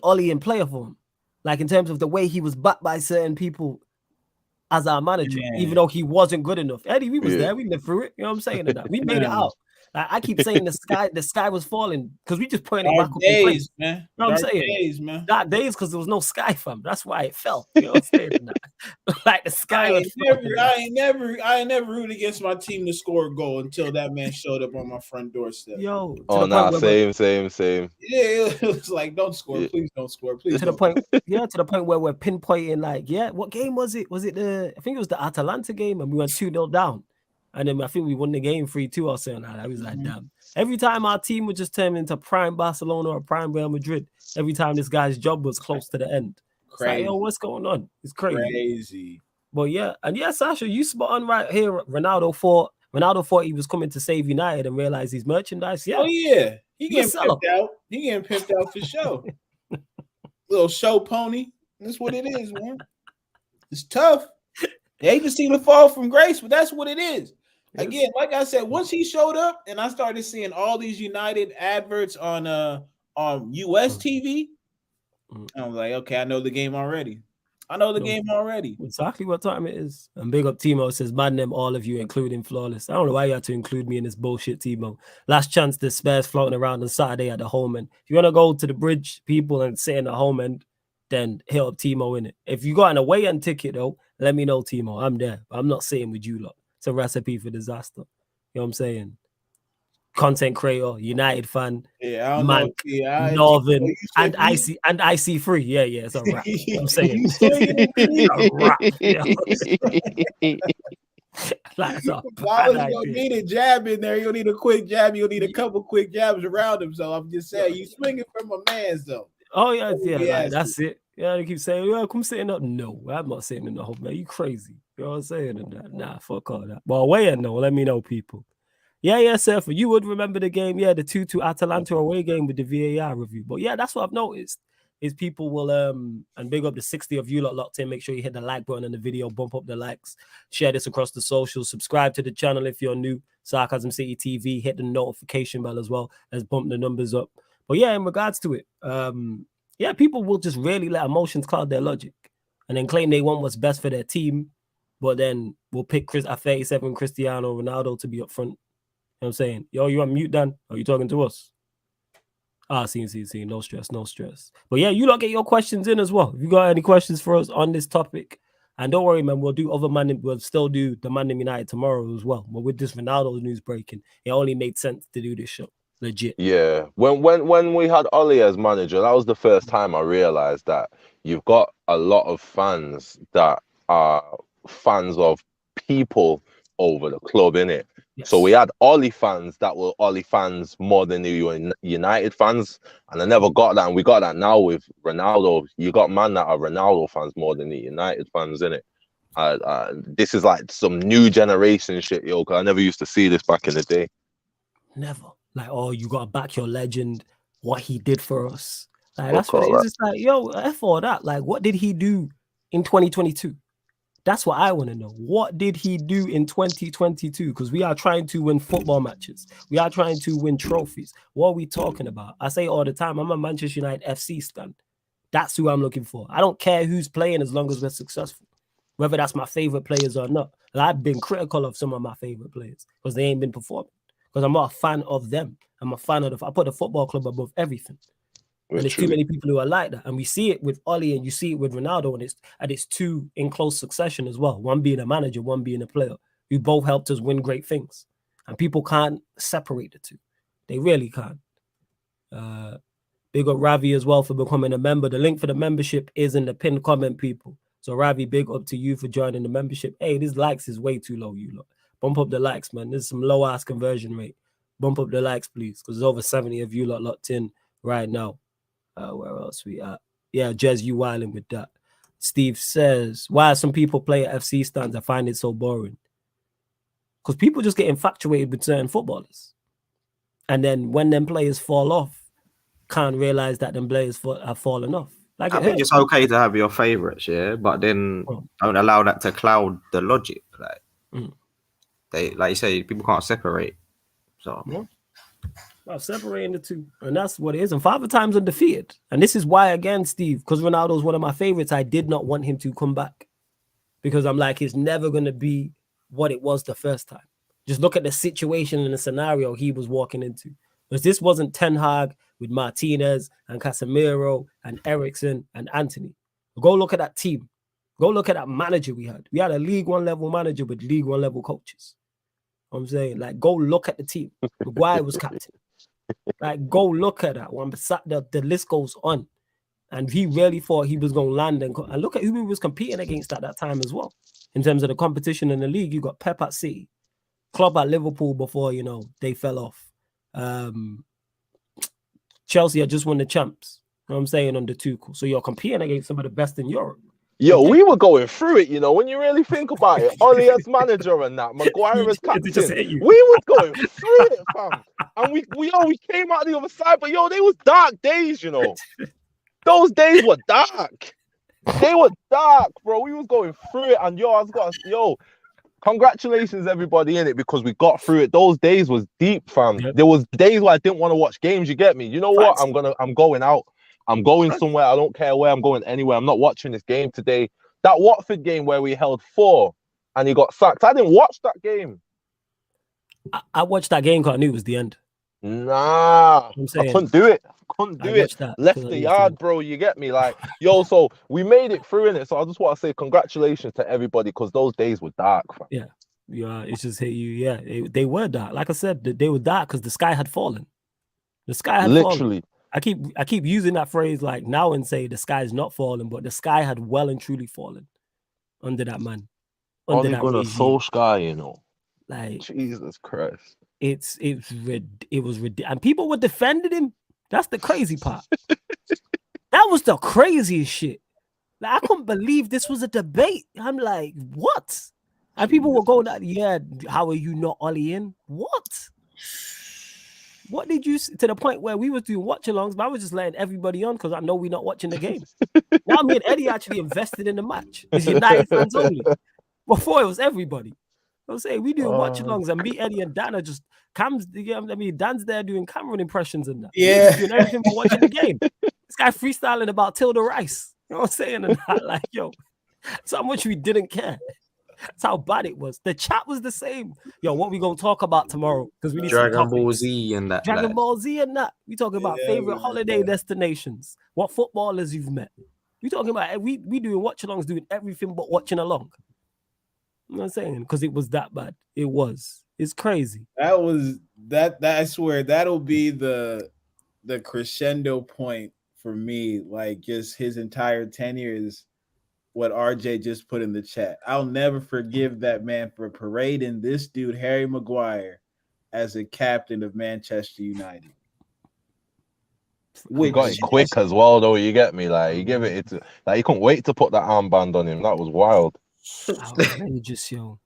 Ollie in player form. Like in terms of the way he was backed by certain people as our manager, even though he wasn't good enough. Eddie, we was there. We lived through it. You know what I'm saying? That we made it out. Like, I keep saying the sky was falling because we just putting it back up in place. Man. You know what I'm saying? Days, man. Dark days because there was no sky, fam. That's why it fell. You know what I'm saying? Like the sky was I ain't never rooted against my team to score a goal until that man showed up on my front doorstep. Yo, same. Yeah, it was like, don't score, please don't score, please. To the point where we're pinpointing, like, what game was it? Was it I think it was the Atalanta game, and we went 2-0 down. And then I think we won the game 3-2 or something like that. I was like, damn. Every time our team would just turn into prime Barcelona or prime Real Madrid, every time this guy's job was close to the end. Crazy. It's like, yo, what's going on? It's crazy. But yeah, and yeah, Sasha, you spot on right here. Ronaldo thought he was coming to save United and realized he's merchandise. Yeah. Oh yeah. He getting pimped out. He getting pimped out for show. Little show pony. That's what it is, man. It's tough. They hate to see the fall from grace, but that's what it is. Again, like I said, once he showed up and I started seeing all these United adverts on US TV, I was like, okay, I know the game already. Exactly what time it is. And big up Timo says, ManDem, all of you, including Flawless. I don't know why you had to include me in this bullshit, Timo. Last chance the spares floating around on Saturday at the home end. If you want to go to the bridge, people, and sit in the home end, then hit up Timo in it. If you got an away end ticket, though, let me know, Timo. I'm there. I'm not sitting with you lot. It's a recipe for disaster. You know what I'm saying? Content creator, United fan, man, Northern, and IC free. Yeah, it's a wrap. You know what I'm saying? A wrap. Like, you need a jab in there. You need a quick jab. You need a couple quick jabs around him. So I'm just saying, you swinging from a man's though. Oh yeah, like, that's it. Yeah, they keep saying, "Well, come sitting up." No, I'm not sitting in the home. Man, you crazy? You know what I'm saying? Nah, fuck all that. But away and no, let me know, people. Yeah, Seth, you would remember the game. Yeah, the 2-2 Atalanta away game with the VAR review. But yeah, that's what I've noticed is people will and big up the 60 of you lot locked in. Make sure you hit the like button on the video, bump up the likes, share this across the socials, subscribe to the channel if you're new. Sarcasm City TV, hit the notification bell as well. Let's bump the numbers up. But yeah, in regards to it, people will just really let emotions cloud their logic and then claim they want what's best for their team, but then we'll pick at 37 Cristiano Ronaldo to be up front. You know what I'm saying? Yo, you on mute, Dan? Are you talking to us? See. No stress. But yeah, you lot get your questions in as well. If you got any questions for us on this topic, and don't worry, man, we'll do other ManDem. We'll still do the ManDem United tomorrow as well. But with this Ronaldo news breaking, it only made sense to do this show. Legit. Yeah. When we had Ollie as manager, that was the first time I realized that you've got a lot of fans that are fans of people over the club, innit? Yes. So we had Ollie fans that were Ollie fans more than the United fans, and I never got that. And we got that now with Ronaldo. You got man that are Ronaldo fans more than the United fans, innit? This is like some new generation shit, yo. Cause I never used to see this back in the day. Never. Like, oh, you gotta back your legend, what he did for us. Like, that's what it is. It's like, yo, F all that. Like, what did he do in 2022? That's what I want to know. What did he do in 2022? Because we are trying to win football matches. We are trying to win trophies. What are we talking about? I say all the time, I'm a Manchester United FC stan. That's who I'm looking for. I don't care who's playing as long as we're successful. Whether that's my favorite players or not. Like, I've been critical of some of my favorite players because they ain't been performing. Because I'm not a fan of them. I'm a fan of I put the football club above everything. And there's too many people who are like that. And we see it with Ollie and you see it with Ronaldo, and it's two in close succession as well. One being a manager, one being a player, who both helped us win great things. And people can't separate the two. They really can't. Big up Ravi as well for becoming a member. The link for the membership is in the pinned comment, people. So Ravi, big up to you for joining the membership. Hey, this likes is way too low, you lot. Bump up the likes, man. There's some low-ass conversion rate. Bump up the likes, please, because there's over 70 of you lot locked in right now. Where else we at? Yeah, Jez, you wilding with that. Steve says, why some people play at FC stands? I find it so boring. Because people just get infatuated with certain footballers. And then when them players fall off, can't realize that them players have fallen off. Like, I think it's okay to have your favorites, yeah, but then don't allow that to cloud the logic. Like, they, like you say, people can't separate. So I've separated the two, and that's what it is. And 5 times undefeated. And this is why, again, Steve, because Ronaldo's one of my favorites, I did not want him to come back. Because I'm like, it's never going to be what it was the first time. Just look at the situation and the scenario he was walking into. Because this wasn't Ten Hag with Martinez and Casemiro and Eriksen and Anthony. Go look at that team. Go look at that manager we had. We had a League One level manager with League One level coaches. You know what I'm saying, like, go look at the team. Maguire was captain. Like, go look at that one. The list goes on. And he really thought he was going to land. And look at who he was competing against at that time as well. In terms of the competition in the league, you got Pep at City, Klopp at Liverpool before, you know, they fell off. Chelsea had just won the champs. You know what I'm saying, under Tuchel. So you're competing against some of the best in Europe. Yo, we were going through it, you know, when you really think about it. Oli as manager and that, Maguire as captain. We was going through it, fam. And we came out the other side, but yo, they was dark days, you know. Those days were dark. They were dark, bro. We was going through it, and congratulations everybody in it, because we got through it. Those days was deep, fam. Yep. There was days where I didn't want to watch games. You get me? You know what? I'm going out. I'm going somewhere. I don't care where I'm going, anywhere. I'm not watching this game today. That Watford game where we held 4 and he got sacked. I didn't watch that game. I watched that game because I knew it was the end. Nah, I couldn't do it. Left the yard, bro. You get me? Like, yo, so we made it through in it. So I just want to say congratulations to everybody, because those days were dark, fam. Yeah, it's just hit you. Yeah, they were dark. Like I said, they were dark because the sky had fallen. The sky had literally. Fallen. I keep using that phrase like now and say the sky's not falling, but the sky had well and truly fallen under that man. Under that regime. Soul sky, you know. Like, Jesus Christ. It was ridiculous. And people were defending him. That's the crazy part. That was the craziest shit. Like, I couldn't believe this was a debate. I'm like, what? And people were going, how are you not Ollie in? What? What did you, to the point where we was doing watch-alongs, but I was just letting everybody on because I know we're not watching the game. Now me and Eddie actually invested in the match. It's United fans only. Before it was everybody. I was saying we doing watch-alongs, and me, Eddie, and Dan are just Dan's there doing Cameron impressions and that. Yeah, doing everything but watching the game. This guy freestyling about Tilda Rice. You know what I'm saying? And that, like, yo, so much we didn't care. That's how bad it was. The chat was the same. Yo, what we gonna talk about tomorrow? Because we need Dragon Ball Z and that. Dragon Ball Z and that. We talking about favorite holiday destinations. What footballers you've met. We talking about we doing watch-alongs, doing everything but watching along. You know what I'm saying? Because it was that bad. It was. It's crazy. That was that. I swear that'll be the crescendo point for me. Like, just his entire tenure is what RJ just put in the chat. I'll never forgive that man for parading this dude, Harry Maguire, as a captain of Manchester United. We got it quick as well, though. You get me? Like, you give it like, you couldn't wait to put that armband on him. That was wild. Outrageous, yo.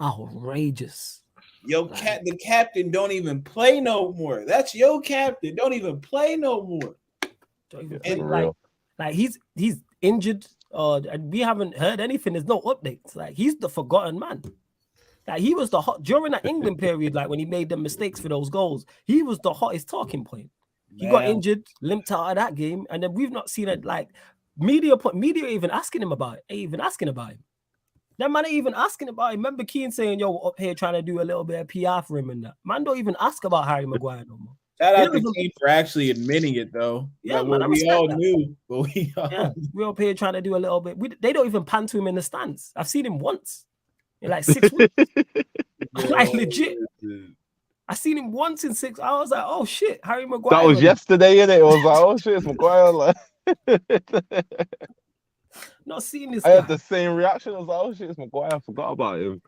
Outrageous. Yo, the captain don't even play no more. That's your captain. Don't even play no more. And like he's injured. We haven't heard anything. There's no updates. Like, he's the forgotten man. Like, he was the hot during that England period. Like, when he made the mistakes for those goals, he was the hottest talking point. He got injured, limped out of that game, and then we've not seen it. Like, media even asking him about it. Even asking about him. That man ain't even asking about him. Remember Keane saying, "Yo, up here trying to do a little bit of PR for him and that." Man don't even ask about Harry Maguire no more. Shout out to Keane for actually admitting it, though. Yeah, like, man, we all knew, but we're up here trying to do a little bit. They don't even pan to him in the stands. I've seen him once in like 6 weeks. Like, legit. I seen him once in 6 hours. Like, oh shit, Harry Maguire. That was yesterday, innit? It was like, oh shit, it's Maguire. Like, not seeing this. I had the same reaction. I was like, oh shit, it's Maguire. I forgot about him.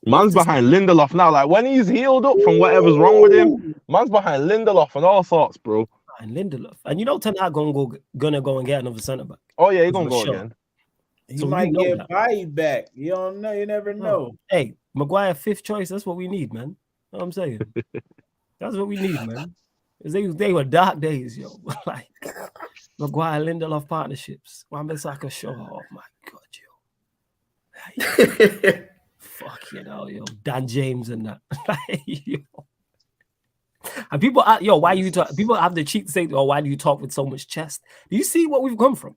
Man's behind Lindelof now. Like, when he's healed up from whatever's wrong with him, man's behind Lindelof and all sorts, bro. And Lindelof. And you know Ten Hag gonna go and get another centre back. Oh yeah, he's gonna go again. He might get Bailly back. You don't know. You never know. Hey, Maguire 5th choice. That's what we need, man. You know what I'm saying? That's what we need, man. They were dark days, yo. Like, Maguire Lindelof partnerships. Wan-Bissaka Shaw. Oh my god, yo. Fuck, you know, yo. Dan James and that. Yo. And people, why you talk? People have the cheek to say, "Oh, why do you talk with so much chest?" Do you see what we've come from?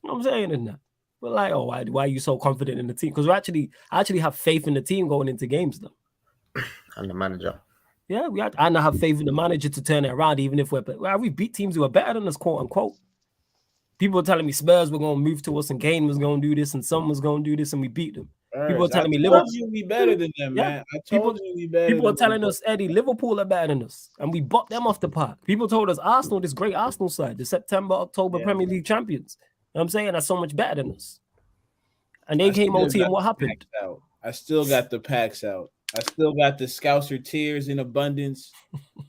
You know what I'm saying in that. We're like, oh, why are you so confident in the team? Because I actually have faith in the team going into games, though. And the manager. Yeah, and I have faith in the manager to turn it around, even if we beat teams who are better than us, quote unquote. People are telling me Spurs were going to move to us and Kane was going to do this and Son was going to do this and we beat them. People are telling me Liverpool. You be better than them, man. I told you we better. People are telling us, Eddie, Liverpool are better than us, and we bought them off the park. People told us Arsenal, this great Arsenal side, the September, October Premier League champions. You know what I'm saying? That's so much better than us. And they came OT, and what happened? I still got the packs out. I still got the Scouser tears in abundance.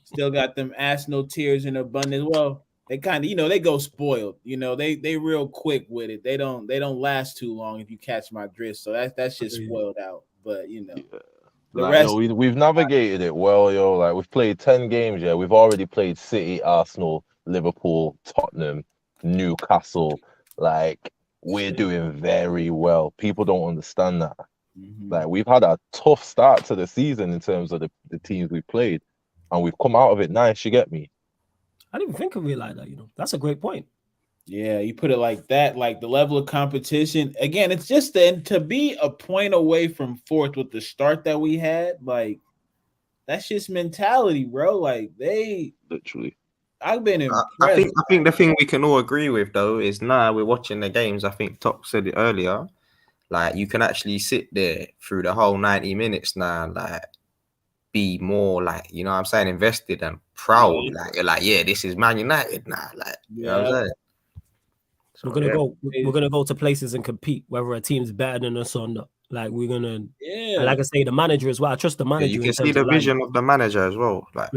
Still got them Arsenal tears in abundance. Well, they kind of, they go spoiled. They real quick with it. They don't last too long if you catch my drift. So that's just spoiled out. But the rest we've navigated it well, yo. Like we've played 10 games, yeah. We've already played City, Arsenal, Liverpool, Tottenham, Newcastle. Like we're doing very well. People don't understand that. Mm-hmm. Like we've had a tough start to the season in terms of the teams we've played, and we've come out of it nice. You get me? I didn't even think of it like that. That's a great point. Yeah, you put it like that, like the level of competition. Again, it's just to be a point away from fourth with the start that we had. Like that's just mentality, bro. Like they literally. I've been impressed. I think the thing we can all agree with though is now we're watching the games. I think Top said it earlier. Like you can actually sit there through the whole 90 minutes now, like be more like, what I'm saying, invested and proud. Yeah. Like you're like, yeah, this is Man United now. Like, you know what I'm saying? So we're gonna go to places and compete, whether a team's better than us or not. Like we're gonna, and like I say, the manager as well. I trust the manager. You can see the vision of the manager as well. Like,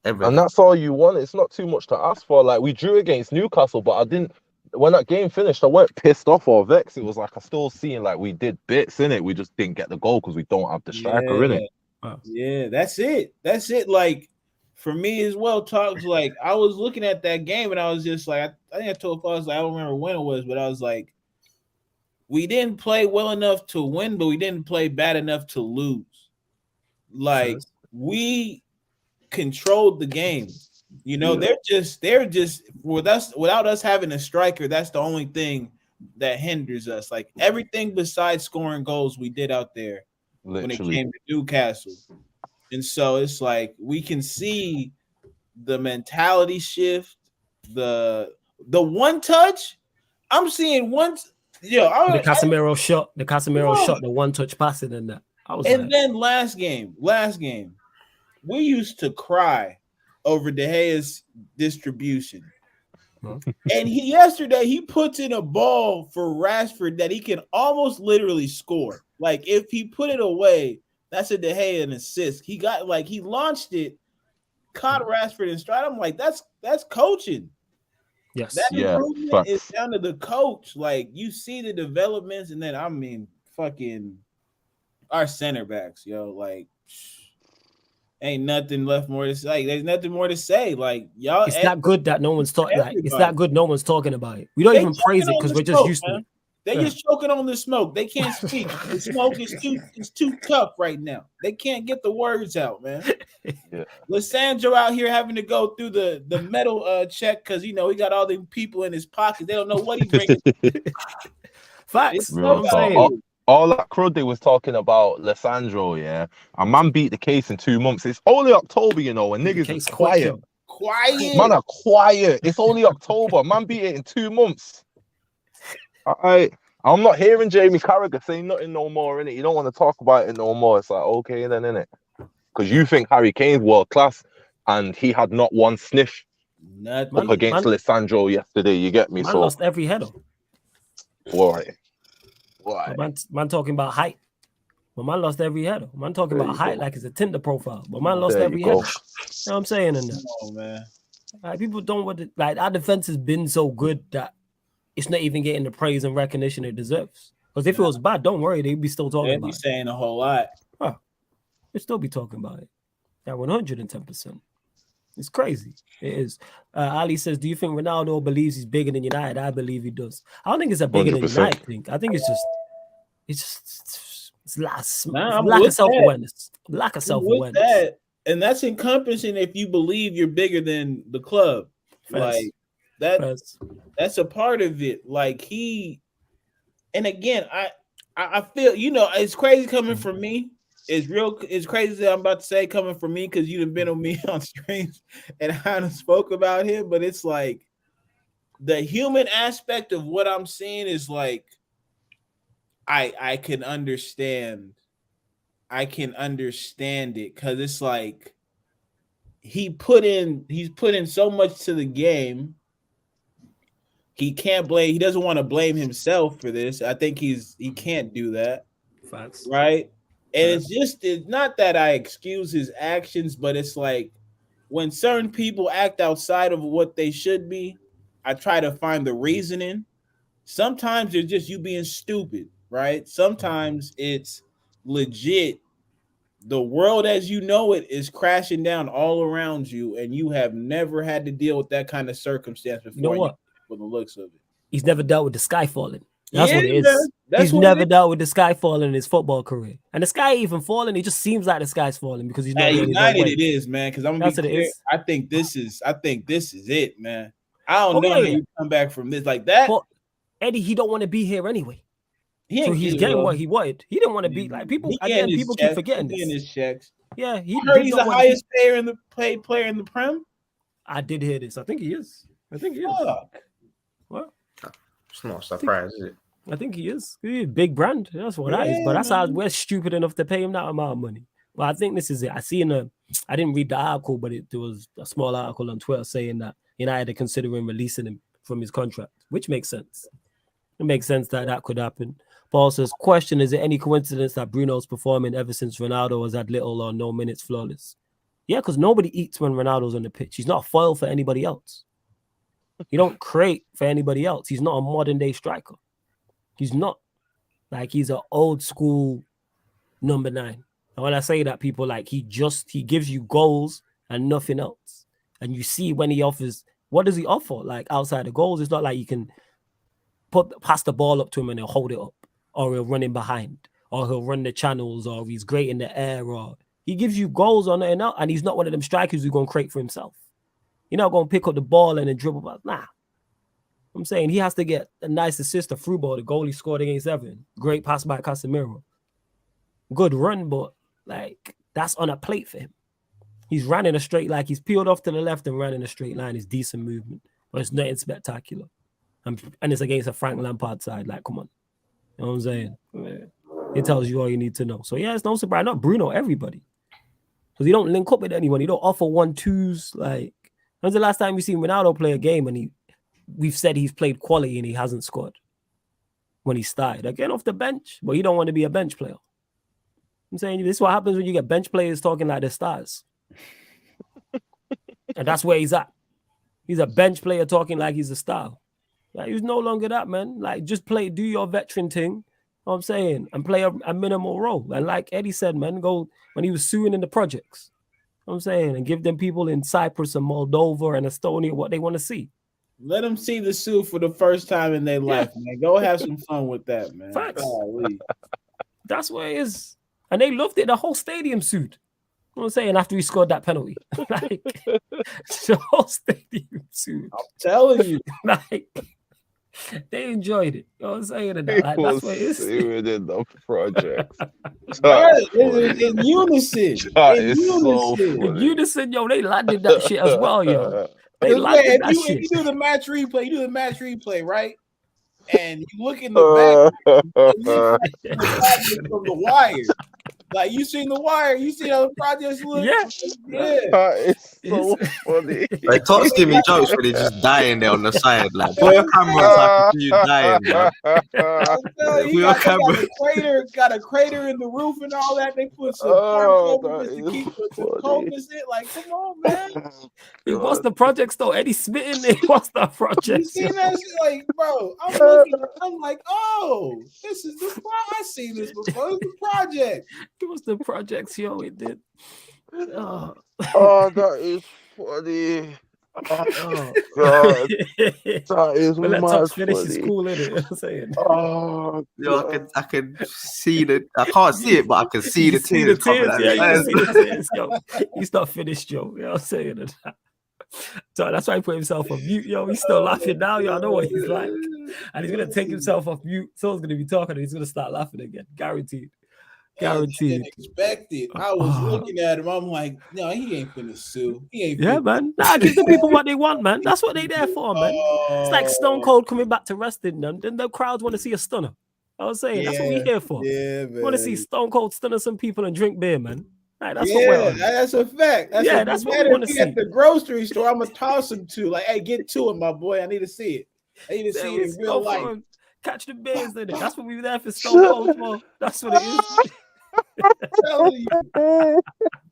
everything. And that's all you want. It's not too much to ask for. Like we drew against Newcastle, but I didn't. When that game finished, I weren't pissed off or vexed. It was like I still seeing like we did bits in it. We just didn't get the goal because we don't have the striker in it. Wow. Yeah, that's it. Like for me as well, Talks like I was looking at that game and I was just like, I think I told Fox, I don't remember when it was, but I was like, we didn't play well enough to win, but we didn't play bad enough to lose. Like we controlled the game. They're just with us without us having a striker. That's the only thing that hinders us. Like everything besides scoring goals, we did out there when it came to Newcastle. And so it's like we can see the mentality shift, the one touch. I'm seeing once, the Casemiro shot, the one touch passing in that. Then last game, we used to cry over De Gea's distribution. And yesterday he puts in a ball for Rashford that he can almost literally score. Like if he put it away, that's a De Gea an assist. He launched it, caught Rashford in stride. I'm like, that's coaching. Yes. That improvement is down to the coach. Like you see the developments, and then fucking our center backs, like ain't nothing left more to say. Like, there's nothing more to say. Like y'all, it's not good that no one's talking. Like, it's not good no one's talking about it. We don't even praise it because we're just used to it. They just choking on the smoke. They can't speak. The smoke is too tough right now. They can't get the words out, man. Yeah. Lissandro out here having to go through the metal check because he got all the people in his pocket. They don't know what he's bringing. Facts. All that crud they was talking about Lissandro, yeah. A man beat the case in 2 months. It's only October, and niggas is quiet. Quiet. Man are quiet. It's only October. Man beat it in 2 months. I'm not hearing Jamie Carragher saying nothing no more, innit? You don't want to talk about it no more. It's like, okay then, innit? Because you think Harry Kane's world class and he had not one sniff up against Lissandro yesterday. You get me? Man lost every header. Why? Man talking about height. But man lost every header. Man talking about height like it's a Tinder profile. But man lost every header. You know what I'm saying in that? Oh man. Like, people don't want to, like, our defense has been so good that it's not even getting the praise and recognition it deserves. Because if it was bad, don't worry, they'd be still talking about it. They'd be saying a whole lot. They'd still be talking about it. At 110%. It's crazy. It is. Ali says, do you think Ronaldo believes he's bigger than United? I believe he does. I don't think it's a bigger 100%. Than United thing. I think it's lack of self-awareness. Lack of self-awareness. And that's encompassing if you believe you're bigger than the club. Like that's a part of it. Like and again, I feel, it's crazy coming from me. It's crazy that I'm about to say coming from me because you've been on me on streams and I done spoke about him, but it's like the human aspect of what I'm seeing is like I can understand. I can understand it because it's like he's put in so much to the game. He doesn't want to blame himself for this. I think he can't do that. Facts. Right? And it's not that I excuse his actions, but it's like when certain people act outside of what they should be, I try to find the reasoning. Sometimes it's just you being stupid, right? Sometimes it's legit. The world as you know it is crashing down all around you, and you have never had to deal with that kind of circumstance before. You know what? For the looks of it, he's never dealt with the sky falling. That's what it is. Man. He's never dealt with the sky falling in his football career, and the sky ain't even falling. It just seems like the sky's falling because he's not. United, it is, man. Because I'm gonna be clear. I think this is it, man. I don't know how you come back from this like that. But Eddie, he don't want to be here anyway. So he's getting what he wanted. He didn't want to be like people. Again, people keep forgetting this. His checks. Yeah, I heard he's the highest player in the Prem. I did hear this. I think he is. Well, it's not a surprise, is it? I think he is. He's a big brand. That's what that is. But that's how we're stupid enough to pay him that amount of money. But I think this is it. I didn't read the article, but there was a small article on Twitter saying that United are considering releasing him from his contract, which makes sense. It makes sense that could happen. Paul says, question, is it any coincidence that Bruno's performing ever since Ronaldo has had little or no minutes flawless? Yeah, because nobody eats when Ronaldo's on the pitch. He's not a foil for anybody else. He don't create for anybody else. He's not a modern day striker. He's not. Like, he's an old school number 9. And when I say that, people like he gives you goals and nothing else. And you see when he offers, what does he offer? Like outside the goals, it's not like you can pass the ball up to him and he'll hold it up, or he'll run in behind, or he'll run the channels, or he's great in the air, or he gives you goals on it and out, and he's not one of them strikers who's going to create for himself. You're not going to pick up the ball and then dribble back. Nah. I'm saying he has to get a nice assist, a through ball. The goal he scored against Everton. Great pass by Casemiro. Good run, but like that's on a plate for him. He's running a straight, like he's peeled off to the left and ran in a straight line. It's decent movement, but it's nothing spectacular. And it's against a Frank Lampard side. Like, come on. You know what I'm saying? It tells you all you need to know. So, yeah, it's no surprise. Not Bruno, everybody. Because he don't link up with anyone. He don't offer 1-2s. Like, when's the last time you seen Ronaldo play a game and we've said he's played quality and he hasn't scored when he started? Again, off the bench. But you don't want to be a bench player. I'm saying this is what happens when you get bench players talking like they're stars. And that's where he's at. He's a bench player talking like he's a star. Like, he's no longer that, man. Like, just do your veteran thing, you know what I'm saying, and play a minimal role. And like Eddie said, man, go when he was suing in the projects, you know what I'm saying, and give them people in Cyprus and Moldova and Estonia what they want to see. Let them see the suit for the first time in their life, man. Go have some fun with that, man. Facts. That's what it is. And they loved it, the whole stadium suit. You know what I'm saying? After he scored that penalty. Like, the whole stadium suit. I'm telling you. Like, they enjoyed it. You know what I'm saying? Like, that's what it is. In the project. In unison. In unison, yo, they landed that shit as well, yo. They landed that shit. If you do the match replay, right? And you look in the back from the wire. Like, you seen the wire, you see how the projects look. Yeah. It's so funny. Like, Tots give me jokes when they're just dying there on the side. Like, put your camera on so I can see you dying, man. Got a crater in the roof and all that. They put some over just to keep some coldness in. Like, come on, man. What's the projects though? Eddie Smitten in what's the project? You seen that shit? Like, bro, I'm like, oh, this is the I seen this before. It's the project. It was the projects, yo. It did. Oh, that is funny. Oh, God. That is But let mad Tops finish his funny. cool, innit? You know what I'm saying? Oh, Yo, God. I can see the. I can't see it, but I can see You the can see tears the coming tears, out yeah, his you can eyes. see the tears, yo. He's not finished, yo. You know what I'm saying? So that's why he put himself on mute, yo. He's still laughing now, yo. I know what he's like. And he's gonna take himself off mute. Someone's gonna be talking and he's gonna start laughing again. Guaranteed. Guaranteed. I didn't expect it. I was looking at him. I'm like, no, he ain't finna sue. He ain't Yeah, finna. man. Nah, give the people what they want, man. That's what they there for, man. It's like Stone Oh, Cold coming back to wrestling them. Then the crowds want to see a stunner. I was saying, that's what we here for. Yeah, We want to see man. Stone Cold stunner some people and drink beer, man. Right, that's what Yeah, we're on. that's a fact. That's Yeah, a that's what we matter wanna of fact, see. at the grocery store. I'm gonna toss him to like, hey, get to it, my boy. I need to see it. I need to see it in real life. Catch the beers in it. That's what we were there for Stone Cold for. That's what it is. I'm telling you,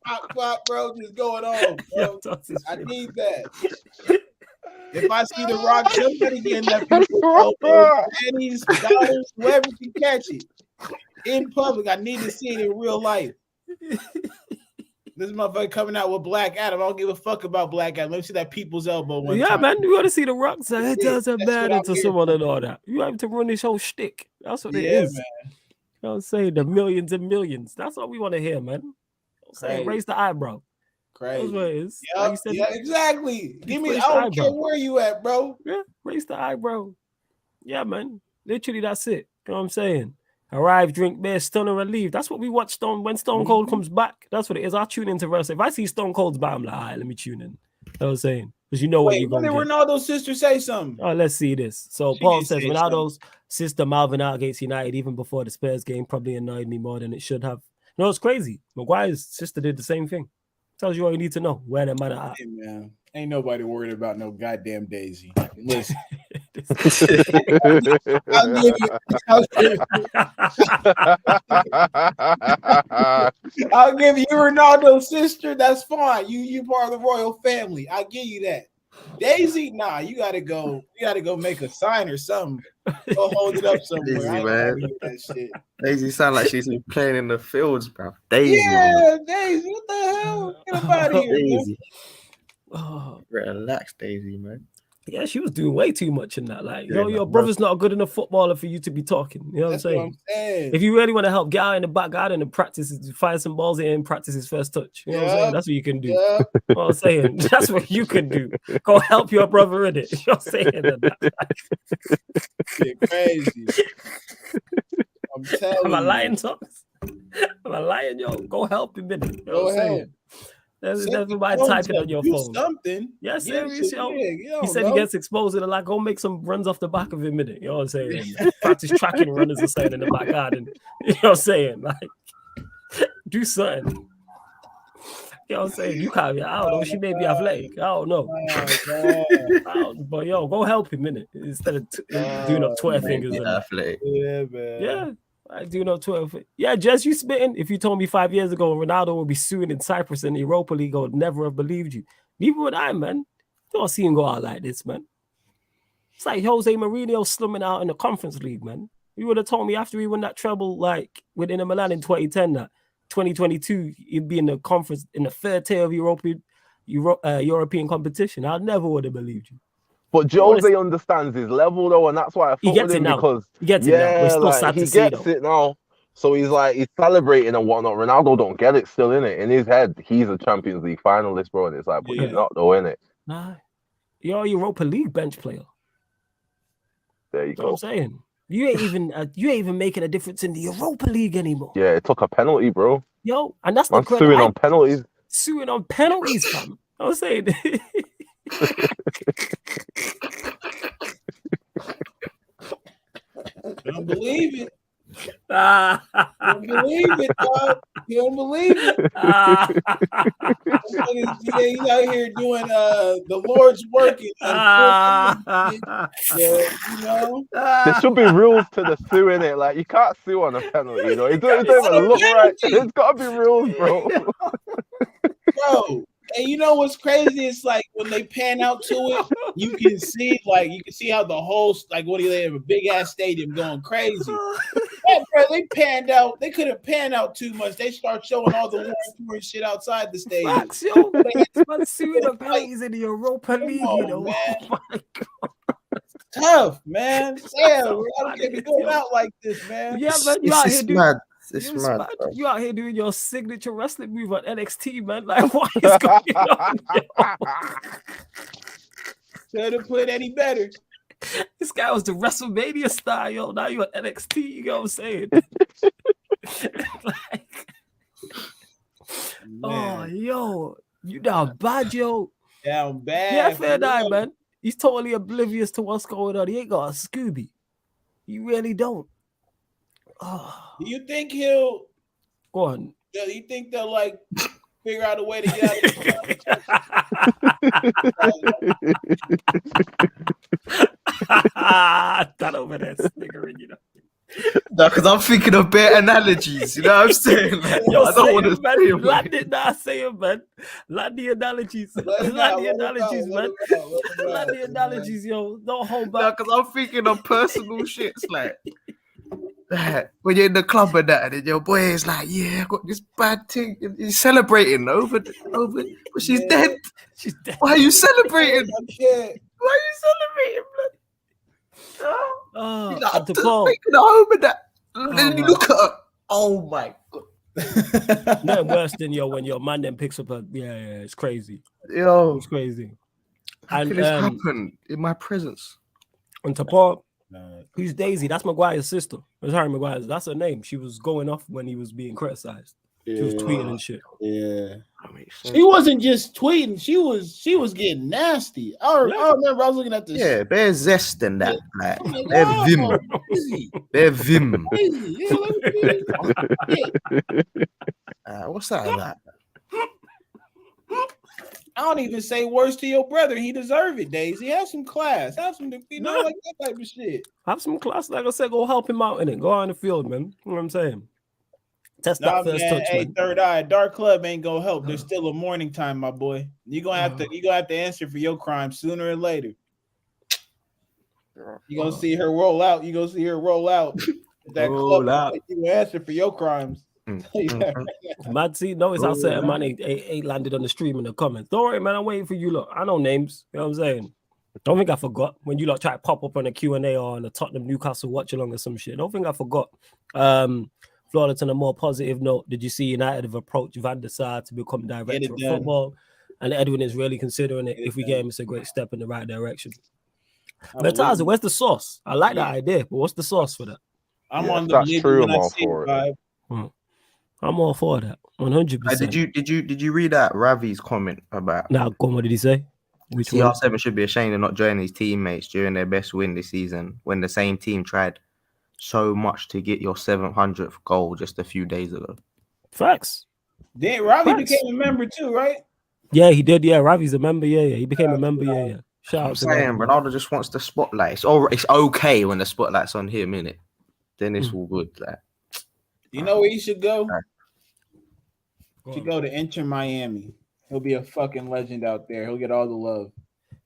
pop, bro, just going on, bro. I need that. If I see The Rock, somebody getting that people's elbows, pennies, dollars, whoever can catch it in public, I need to see it in real life. This motherfucker coming out with Black Adam. I don't give a fuck about Black Adam. Let me see that people's elbow one time. Man, you want to see The Rock say it doesn't That's what matter I'm to here someone for. and all that. You have to run this whole shtick. That's what it Yeah, is. man. You know what I'm saying? The millions and millions. That's all we want to hear, man. You know what I'm saying? Crazy. Raise the eyebrow. Crazy. That's what it is. Yep, Like you said, yeah, exactly. Give me. raise I the don't care eyebrow. where you at, bro. Yeah, raise the eyebrow. Yeah, man. Literally, that's it. You know what I'm saying? Arrive, drink beer, stunner, and leave. That's what we watch when Stone Cold comes back. That's what it is. I tune into wrestling. If I see Stone Cold's back, I'm like, all right, let me tune in. You know what I'm saying? Because you know what Wait, you're when going did to get. Ronaldo's sister say something? Oh, let's see this. So She Paul did says say Ronaldo's sister Malvin out against United even before the Spurs game probably annoyed me more than it should have. No, it's crazy. Maguire's sister did the same thing. Tells you all you need to know where that man are at. Hey, man, ain't nobody worried about no goddamn Daisy. Listen, I'll give you. I'll give you Ronaldo's sister. That's fine. You part of the royal family. I'll give you that. Daisy, nah, you gotta go. You gotta go make a sign or something. Go hold it up somewhere. Daisy, I ain't man. happy with that shit. Daisy sound like she's been playing in the fields, bro. Daisy, Yeah, Daisy, what the hell? Get up out of here, man. Daisy. Oh, Relax, Daisy, man. yeah, she was doing way too much in that. Like, Yeah, your man. brother's not a good enough footballer for you to be talking. You know what I'm That's what saying? I'm saying. If you really want to help, get out in the back garden and practice, fire some balls in and practice his first touch. You know what I'm saying? That's what you can do. Yeah. You know what I'm saying? That's what you can do. Go help your brother in it. You know what I'm saying? Shit crazy. I'm telling Am I you. lying, Thomas? Am I lying, yo? Go help him in it. You know Go what I'm saying? help. There's Set never the mind tone typing up. on your Do phone. something. Yeah, Get serious, shit yo. big. You He don't said know. he gets exposed and like, go make some runs off the back of him in it. You know what I'm saying? Practice tracking runners and saying in the back garden. You know what I'm saying? Like, do something. You know what I'm saying? You can't be, I don't know. She may be athletic. I don't know. But yo, go help him in it instead of doing up Twitter fingers. And Athletic. Yeah, man. yeah. I do know 12. Yeah, Jess, you spitting. If you told me 5 years ago Ronaldo would be suing in Cyprus in the Europa League, I would never have believed you. Neither would I, man. You don't see him go out like this, man. It's like Jose Mourinho slumming out in the Conference League, man. You would have told me after he won that treble, like with Inter Milan in 2010, that 2022 he'd be in the conference in the third tier of European competition. I never would have believed you. But Jose understands his level though, and that's why I He thought gets with it him now. because He gets it now. But it's still like sad he to see, gets though. it now. So he's celebrating and whatnot. Ronaldo don't get it still in it. In his head, he's a Champions League finalist, bro. And it's like, but Yeah. he's not though, innit? Nah, you're a Europa League bench player. There you You know what I'm go. saying? You ain't even making a difference in the Europa League anymore. Yeah, it took a penalty, bro. Yo, and that's Man the credit. suing on penalties. Suing on penalties, fam. I was saying. Don't believe it. Ah. Don't believe it, dog. You don't believe it. Ah. He's out here doing the Lord's work. Ah. Yeah, you know. There should be rules to the sue, innit? Like you can't sue on a penalty, you know. It don't even look right. There's got to be rules, bro. Bro, and you know what's crazy? It's like when they pan out to it, you can see how the whole when they have a big ass stadium going crazy. bro, they panned out. They couldn't pan out too much. They start showing all the war shit outside the stadium. Facts, yo. Man, suing the penalties in the Europa League, you know. Man. Oh my God. Tough, man. Damn, so bro, I funny, can't be going yo. out like this, man. Yeah, man, you out here doing. Mad. It's mad. Bro. You out here doing your signature wrestling move on NXT, man. Like, what is going on? Could have put any better. This guy was the WrestleMania star, yo. Now you're at NXT, you know what I'm saying? Like, oh, yo, you down bad, yo. Down bad. Yeah, fair die, man. He's totally oblivious to what's going on. He ain't got a Scooby. You really don't. Oh. Do you think he'll Go on? Do you think they'll like figure out a way to get out of that over there sniggering, you know. No, because I'm thinking of better analogies. You know what I'm saying? Like, Yo, I don't want to man. say it, Land it now, say it, man. Land the analogies. Land the analogies, man. Land the analogies, yo. Don't hold No, back. because I'm thinking of personal shits. Like, when you're in the club and that, and your boy is like, yeah, I got this bad thing. And he's celebrating over, but she's dead. She's dead. Why are you celebrating? Yeah. Why are you celebrating, blood? Oh, He's like, and I'm to just Paul, making a home of that. And then you man. look at her. Oh my God. nothing worse than when your man then picks up a it's crazy. Yo, It's crazy. how And could this happen in my presence? and to Paul, who's Daisy? That's Maguire's sister. It's Harry Maguire's. That's her name. She was going off when he was being criticized. She was tweeting and shit. Yeah. That makes She wasn't just tweeting, she was getting nasty. I remember I was looking at this. Yeah, there's zest in that. Like, I'm like, they're wow, vim. crazy, They're vim. crazy. Yeah, What's that about? I don't even say words to your brother. He deserve it, Daisy. Have some class. Have some, like that type of shit. Have some class. Like I said, go help him out in it. Go out in the field, man. You know what I'm saying? Test that first touch, hey, man. third eye, dark club ain't gonna help. There's still a morning time, my boy. You're gonna have to answer for your crime sooner or later. You're gonna see her roll out. You're gonna see her roll out. That club, you gonna answer for your crimes. Mad see, notice I said man ain't landed on the stream in the comments. Don't worry, man. I'm waiting for you. Look, I know names. You know what I'm saying? Don't think I forgot when you lot try to pop up on a Q&A or on a Tottenham Newcastle watch along or some shit. Don't think I forgot. Flawless, on a more positive note, did you see United have approached Van der Sar to become director of football? And Edwin is really considering it. If we get him, it's a great step in the right direction. But Taza, where's the sauce? I like that idea, but what's the sauce for that? I'm on the that's true. I'm all for it. I'm all for that. 100%. Did you read that Ravi's comment about? Now, go on, what did he say? Which CR7 should be ashamed of not joining his teammates during their best win this season when the same team tried so much to get your 700th goal just a few days ago. Facts. Then Ravi became a member too, right? Yeah, he did. Yeah, Ravi's a member. Yeah, he became a member. Yeah. Shout out to saying Ronaldo just wants the spotlight. It's okay when the spotlight's on him, innit? Then it's all good. Like, you know where he should go? He should go to Inter Miami. He'll be a fucking legend out there. He'll get all the love.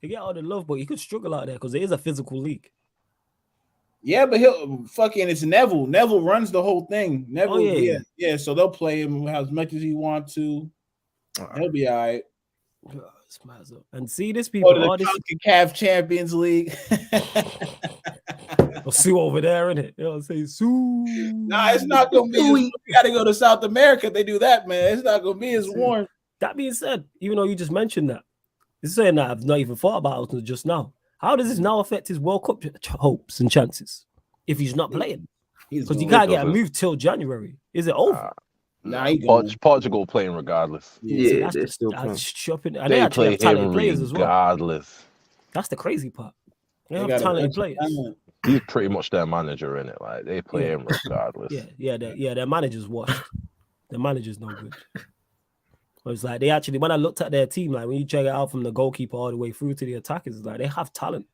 He get all the love, but he could struggle out there because it is a physical league. Yeah, but he'll fucking it's Neville. Neville runs the whole thing. Neville, yeah. So they'll play him as much as he wants to. He'll be all right. And see this people. Go to the CONCACAF Champions League. Well, Sue over there, innit? You know what I'm saying? Sue. Nah, it's not gonna be. You gotta go to South America. They do that, man. It's not gonna be as warm. That being said, even though you just mentioned that, it's saying that I've not even thought about it until just now. How does this now affect his World Cup hopes and chances if he's not playing? Because he can't get a move till January. Is it over? Portugal playing regardless. Yeah, they're still playing. Shopping. And they actually have talented players as well. Regardless. That's the crazy part. They have talented players. He's pretty much their manager, in it. Like they play him regardless. Their manager's washed. Their manager's no good. It's like they actually, when I looked at their team, like when you check it out from the goalkeeper all the way through to the attackers, it's like they have talent.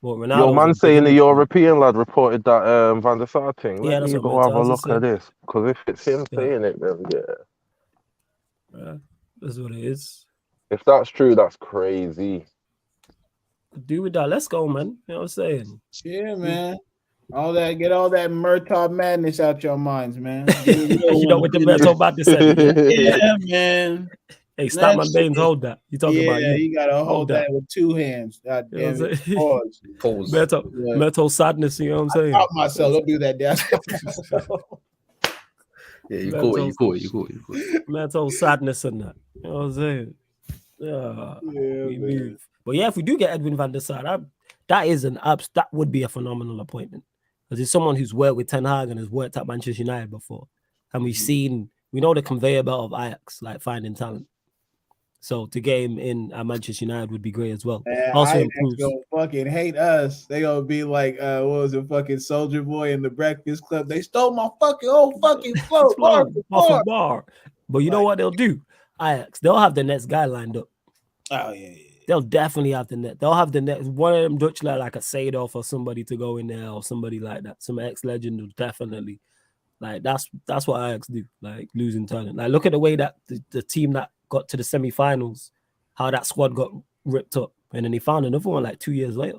But Ronaldo, your man saying the European lad reported that Van der Sar thing. Yeah, Let me go have a look at this. Because if it's him saying it, then that's what it is. If that's true, that's crazy. Do with that. Let's go, man. You know what I'm saying? Yeah, man. Get all that Murtaugh madness out your minds, man. You know what the Murtaugh about to say? Yeah, man. Hey, stop my names. Hold that. You talking about you? You gotta hold that with two hands. God You know damn what I'm it. saying? Pause. Pause. Mental sadness. You know what I'm saying? Stop myself. Don't do that, Dad. Yeah, you caught it. Mental sadness and that. You know what I'm saying? We move. But yeah, if we do get Edwin van der Sar, that would be a phenomenal appointment. Because he's someone who's worked with Ten Hag and has worked at Manchester United before. And we know the conveyor belt of Ajax, like finding talent. So to get him in at Manchester United would be great as well. Also improves. Gonna fucking hate us. They gonna be like, what was it, fucking Soldier Boy in the Breakfast Club? They stole my fucking whole fucking flow, bar. But you know what they'll do? Ajax, they'll have the next guy lined up. Oh yeah. They'll definitely have the net. They'll have the net. One of them Dutch like a Seedorf or somebody to go in there or somebody like that. Some ex-legend will definitely. Like that's what Ajax do. Like losing talent. Like look at the way that the team that got to the semi-finals, how that squad got ripped up, and then he found another one like 2 years later.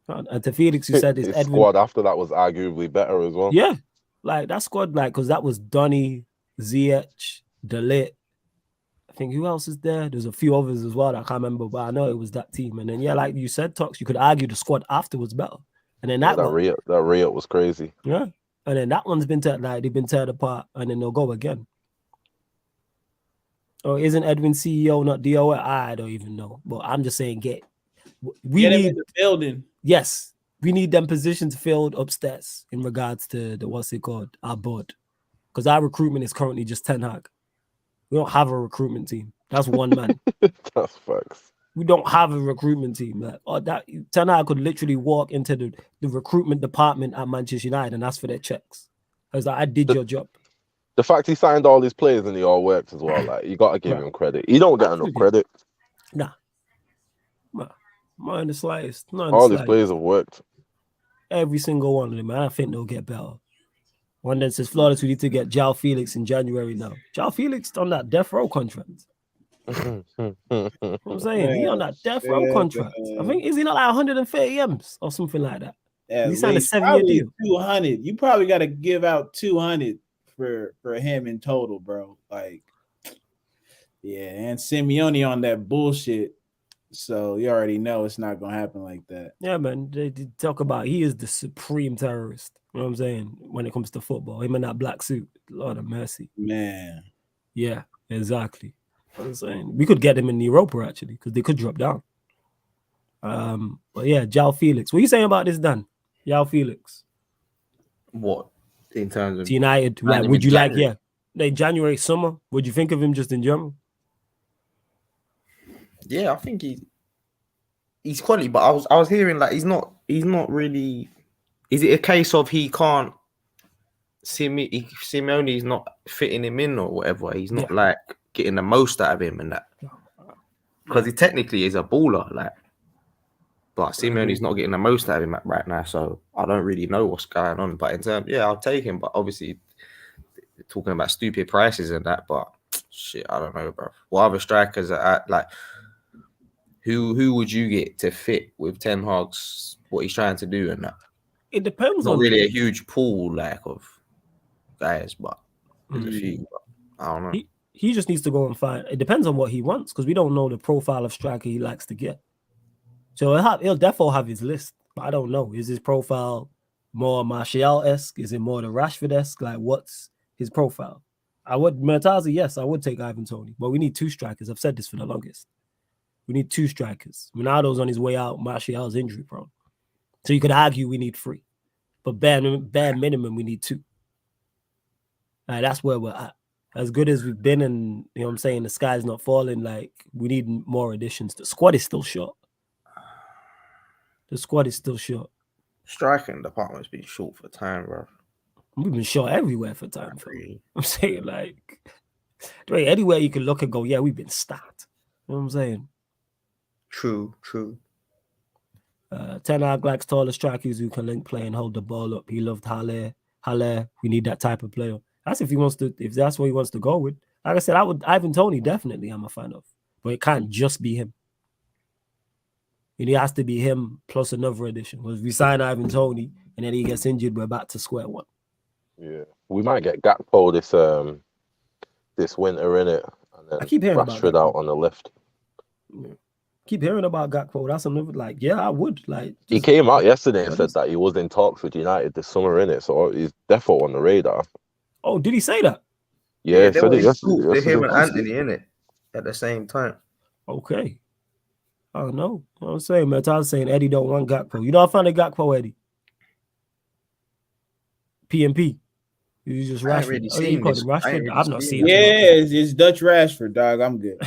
And to Felix, who said his squad after that was arguably better as well. Yeah, like that squad, like because that was Donny, Ziyech, De Ligt. I think who else is there? There's a few others as well that I can't remember, but I know it was that team. And then yeah, like you said, Tox, you could argue the squad after was better. And then that re-up was crazy. Yeah. And then that one's been they've been teared apart, and then they'll go again. Or isn't Edwin CEO not DO? I don't even know. But I'm just saying, we need him in the building. Yes, we need them positions filled upstairs in regards to our board. Because our recruitment is currently just Ten Hag. We don't have a recruitment team. That's one man. That's facts. We don't have a recruitment team. Ten Hag could literally walk into the recruitment department at Manchester United and ask for their checks. I was like, I did your job. The fact he signed all these players and they all worked as well, like you gotta give him credit. He don't get enough credit. Nah. Not in the slightest. All these players have worked. Every single one of them, man. I think they'll get better. One that says Flawless, we need to get João Felix in January now. João Felix on that death row contract. You know what I'm saying? He on that death row contract. I think, is he not like 130 M's or something like that? Yeah, he signed a 7-year deal. 200. You probably got to give out 200 for him in total, bro. Like, yeah, and Simeone on that bullshit. So you already know it's not gonna happen like that. Yeah, man. They talk about he is the supreme terrorist. You know what I'm saying? When it comes to football, him in that black suit. Lord of mercy, man. Yeah, exactly. You know what I'm saying we could get him in Europa actually because they could drop down. But yeah, João Felix. What are you saying about this, Dan? João Felix. What in terms of United? Like, would you January? Like January summer? Would you think of him just in general? Yeah, I think he's quality, but I was hearing like he's not really. Is it a case of he can't? Simeone's not fitting him in or whatever. He's not like getting the most out of him and that because he technically is a baller, like. But Simeone's not getting the most out of him right now, so I don't really know what's going on. But in terms, I'll take him. But obviously, talking about stupid prices and that, but shit, I don't know, bro. What other strikers are at like? Who would you get to fit with Ten Hag's what he's trying to do and that? It depends Not on really a huge pool like of guys, but there's a few. But I don't know. He just needs to go and find. It depends on what he wants because we don't know the profile of striker he likes to get. So he'll definitely have his list, but I don't know. Is his profile more Martial-esque? Is it more the Rashford-esque? Like, what's his profile? Murtaza, yes, I would take Ivan Toney, but we need two strikers. I've said this for the longest. We need two strikers. Ronaldo's on his way out. Martial's injury prone. So you could argue we need 3. But bare minimum, we need 2. That's where we're at. As good as we've been and, you know what I'm saying, the sky's not falling, like, we need more additions. The squad is still short. Striking department's been short for time, bro. We've been short everywhere for time. I'm saying, like, anywhere you can look and go, yeah, we've been stacked. You know what I'm saying? True. Ten Hag likes taller strikers who can link play and hold the ball up. He loved Haller. We need that type of player. That's if that's what he wants to go with. Like I said, Ivan Toney definitely I'm a fan of. But it can't just be him. It has to be him plus another addition. Because if we sign Ivan Toney, and then he gets injured, we're back to square one. Yeah, we might get Gakpo this winter, innit? And then I keep hearing about Rashford Gakpo. out on the left. Yeah. Keep hearing about Gakpo. That's another, like, yeah, I would. Like, He came out yesterday and said that he was in talks with United this summer, innit? So he's definitely on the radar. Oh, did he say that? Yeah, he they said were it in talks with him yesterday. and Anthony, innit? At the same time. Okay. I don't know. You know what I'm saying, man. I was saying Eddie don't want Gakpo. You know, I found a Gakpo, Eddie. PMP. You just I ain't Rashford. really Oh, you seen called this. him I ain't Rashford. really I've not seen seen Yeah, him. it's Dutch Rashford, dog. I'm good.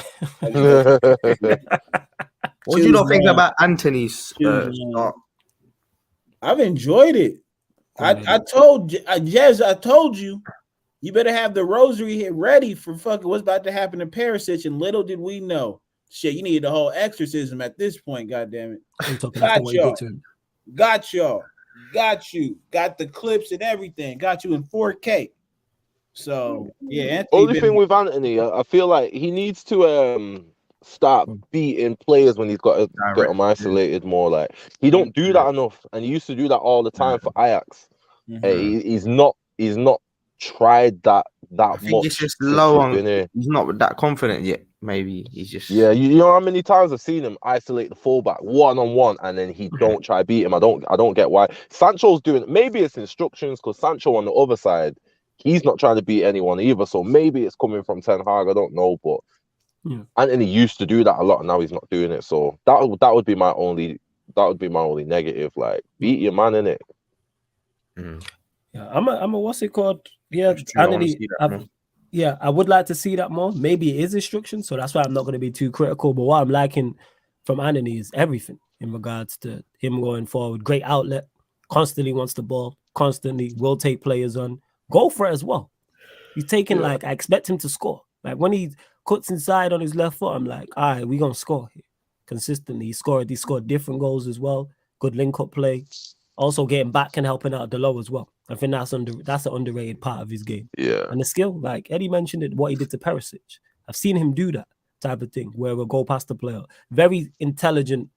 What do you not think Choose about Anthony's Choose start? I've enjoyed it. I told Jez, I told you, you better have the rosary hit ready for fucking what's about to happen to Perisic. And little did we know, shit, you need the whole exorcism at this point. Goddamn it! I'm talking after what you did to him. Got y'all. Got you. Got the clips and everything. Got you in 4K. So yeah, Anthony. Only thing with Anthony, I feel like he needs to start beating players when he's got to get them isolated more. Like he don't do that enough, and he used to do that all the time for Ajax. He's not tried that I think much. it's just low on. He's not that confident yet. Maybe he's just you know how many times I've seen him isolate the fullback 1-on-1, and then he don't try beat him. I don't get why. Sancho's doing. Maybe it's instructions because Sancho on the other side, he's not trying to beat anyone either. So maybe it's coming from Ten Hag. I don't know, but Anthony used to do that a lot, and now he's not doing it. So that would be my only negative. Like beat your man in it. Yeah, I'm a what's it called? Yeah, Anthony. I would like to see that more. Maybe it is instruction, so that's why I'm not going to be too critical. But what I'm liking from Anthony is everything in regards to him going forward. Great outlet, constantly wants the ball, constantly will take players on, go for it as well. He's taking I expect him to score. Like when he cuts inside on his left foot, I'm like, all right, we're gonna score here consistently. He scored different goals as well. Good link-up play. Also getting back and helping out the low as well. I think that's an underrated part of his game. Yeah. And the skill, like Eddie mentioned it, what he did to Perisic. I've seen him do that type of thing where we'll go past the player. Very intelligent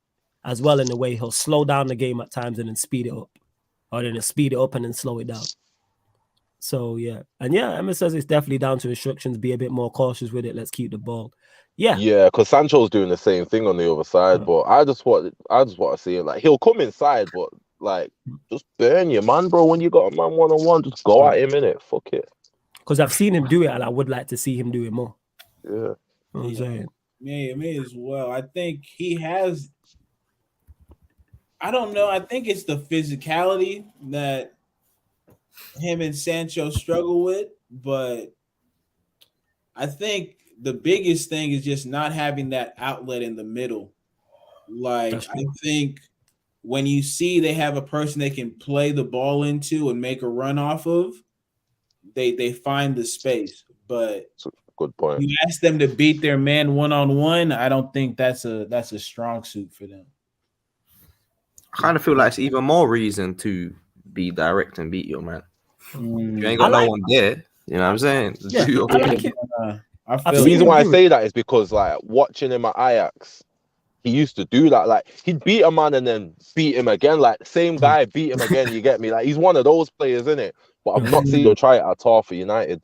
as well in the way he'll slow down the game at times and then speed it up. Or then he'll speed it up and then slow it down. So yeah. And yeah, Emma says it's definitely down to instructions. Be a bit more cautious with it. Let's keep the ball. Yeah. Yeah, because Sancho's doing the same thing on the other side, but I just want to see it. Like he'll come inside, but like, just burn your man, bro. When you got a man 1-on-1, just go at him, innit? Fuck it. Because I've seen him do it, and I would like to see him do it more. Yeah. You know what I'm saying? Yeah, me as well. I think he has. I don't know. I think it's the physicality that him and Sancho struggle with, but I think the biggest thing is just not having that outlet in the middle. Like, I think when you see they have a person they can play the ball into and make a run off of, they find the space. But that's a good point. You ask them to beat their man 1-on-1, I don't think that's a strong suit for them. I kind of feel like it's even more reason to be direct and beat your man. You ain't got no one there. You know what I'm saying? Yeah, I like it. The reason why I say that is because, like, watching him at Ajax, he used to do that. Like, he'd beat a man and then beat him again. Like, the same guy beat him again. You get me? Like, he's one of those players, isn't it? But I've not seen him try it at all for United.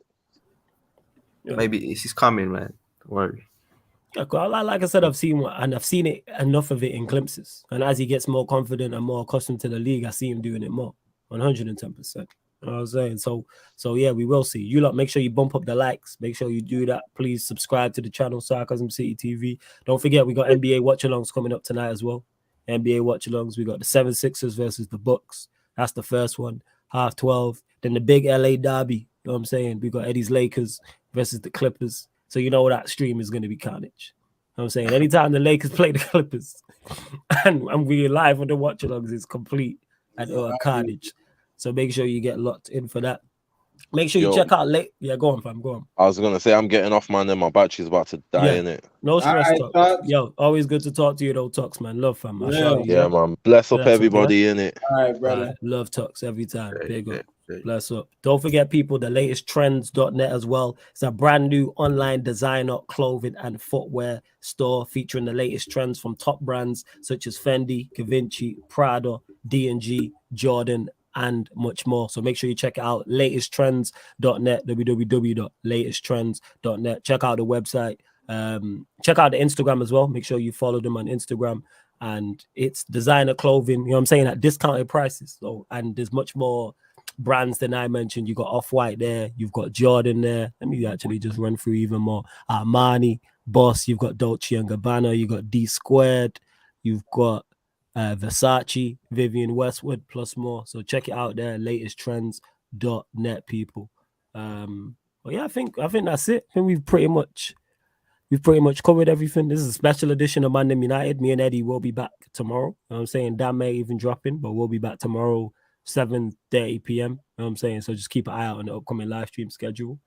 Maybe it's coming, man. Don't worry. Yeah, like I said, I've seen it enough of it in glimpses. And as he gets more confident and more accustomed to the league, I see him doing it more. 110%. You know what I'm saying? So yeah, we will see. You lot, make sure you bump up the likes. Make sure you do that. Please subscribe to the channel, Sarcasm City TV. Don't forget, we got NBA watch-alongs coming up tonight as well. NBA watch-alongs. We got the 76ers versus the Bucks. That's the first one. 12:30. Then the big LA derby. You know what I'm saying? We got Eddie's Lakers versus the Clippers. So you know that stream is going to be carnage. You know what I'm saying? Anytime the Lakers play the Clippers and we're live on the watch-alongs, it's complete and carnage. So make sure you get locked in for that. Make sure you check out late. Yeah, go on, fam. Go on. I was gonna say I'm getting off, man. Then my battery's about to die in it. No stress, Tox. Yo, always good to talk to you, though, Tox, man. Love, fam. Yeah, man. Bless up everybody in it. All right, brother. Right. Love Tox every time. Big up. Bless up. Don't forget, people, the latest trends.net as well. It's a brand new online designer clothing and footwear store featuring the latest trends from top brands such as Fendi, Givenchy, Prada, D&G, Jordan, and much more. So make sure you check it out. Latesttrends.net, www.latesttrends.net. Check out the website. Check out the Instagram as well. Make sure you follow them on Instagram. And it's designer clothing, you know what I'm saying, at discounted prices. So, and there's much more brands than I mentioned. You got Off-White there, you've got Jordan there. Let me actually just run through even more. Armani, Boss, you've got Dolce & Gabbana, you got D Squared, you've got Versace, Vivienne Westwood, plus more. So check it out there, latesttrends.net, people. But yeah, I think that's it. I think we've pretty much covered everything. This is a special edition of ManDem United. Me and Eddie will be back tomorrow. You know what I'm saying? Dan may even drop in, but we'll be back tomorrow, 7:30 p.m. You know what I'm saying? So just keep an eye out on the upcoming live stream schedule.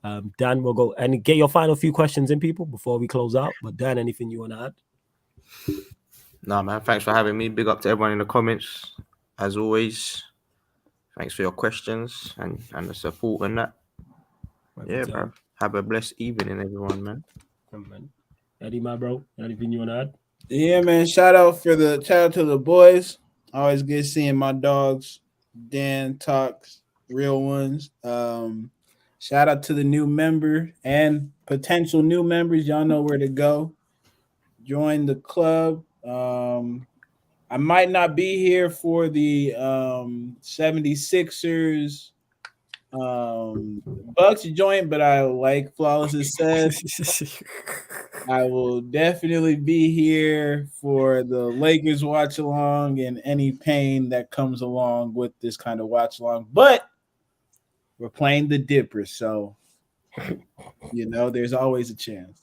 Dan, we'll go and get your final few questions in, people, before we close out. But Dan, anything you want to add? Nah, man. Thanks for having me. Big up to everyone in the comments. As always, thanks for your questions and the support and that. Yeah, bro. Have a blessed evening, everyone, man. Eddie, my bro, anything you want to add? Yeah, man. Shout out to the boys. Always good seeing my dogs. Dan talks, real ones. Shout out to the new member and potential new members. Y'all know where to go. Join the club. I might not be here for the 76ers Bucks joint, but I like Flawless has said. I will definitely be here for the Lakers watch along and any pain that comes along with this kind of watch along. But we're playing the Dippers, so there's always a chance.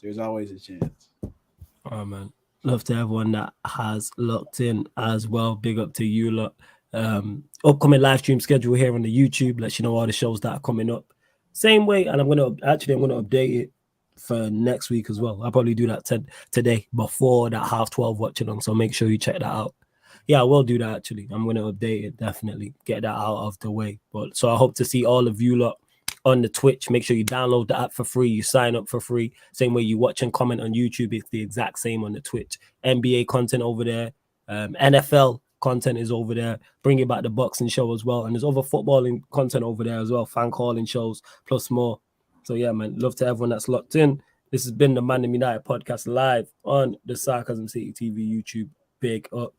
Oh man, love to everyone that has locked in as well. Big up to you lot. Upcoming live stream schedule here on the YouTube lets you know all the shows that are coming up. Same way, and I'm gonna update it for next week as well. I'll probably do that today before that 12:30 watch along. So make sure you check that out. Yeah, I will do that actually. I'm gonna update it, definitely get that out of the way. But so I hope to see all of you lot on the Twitch. Make sure you download the app for free. You sign up for free. Same way you watch and comment on YouTube. It's the exact same on the Twitch. NBA content over there. NFL content is over there. Bringing back the boxing show as well. And there's other footballing content over there as well. Fan calling shows plus more. So yeah, man. Love to everyone that's locked in. This has been the ManDem United podcast live on the Sarcasm City TV YouTube. Big up.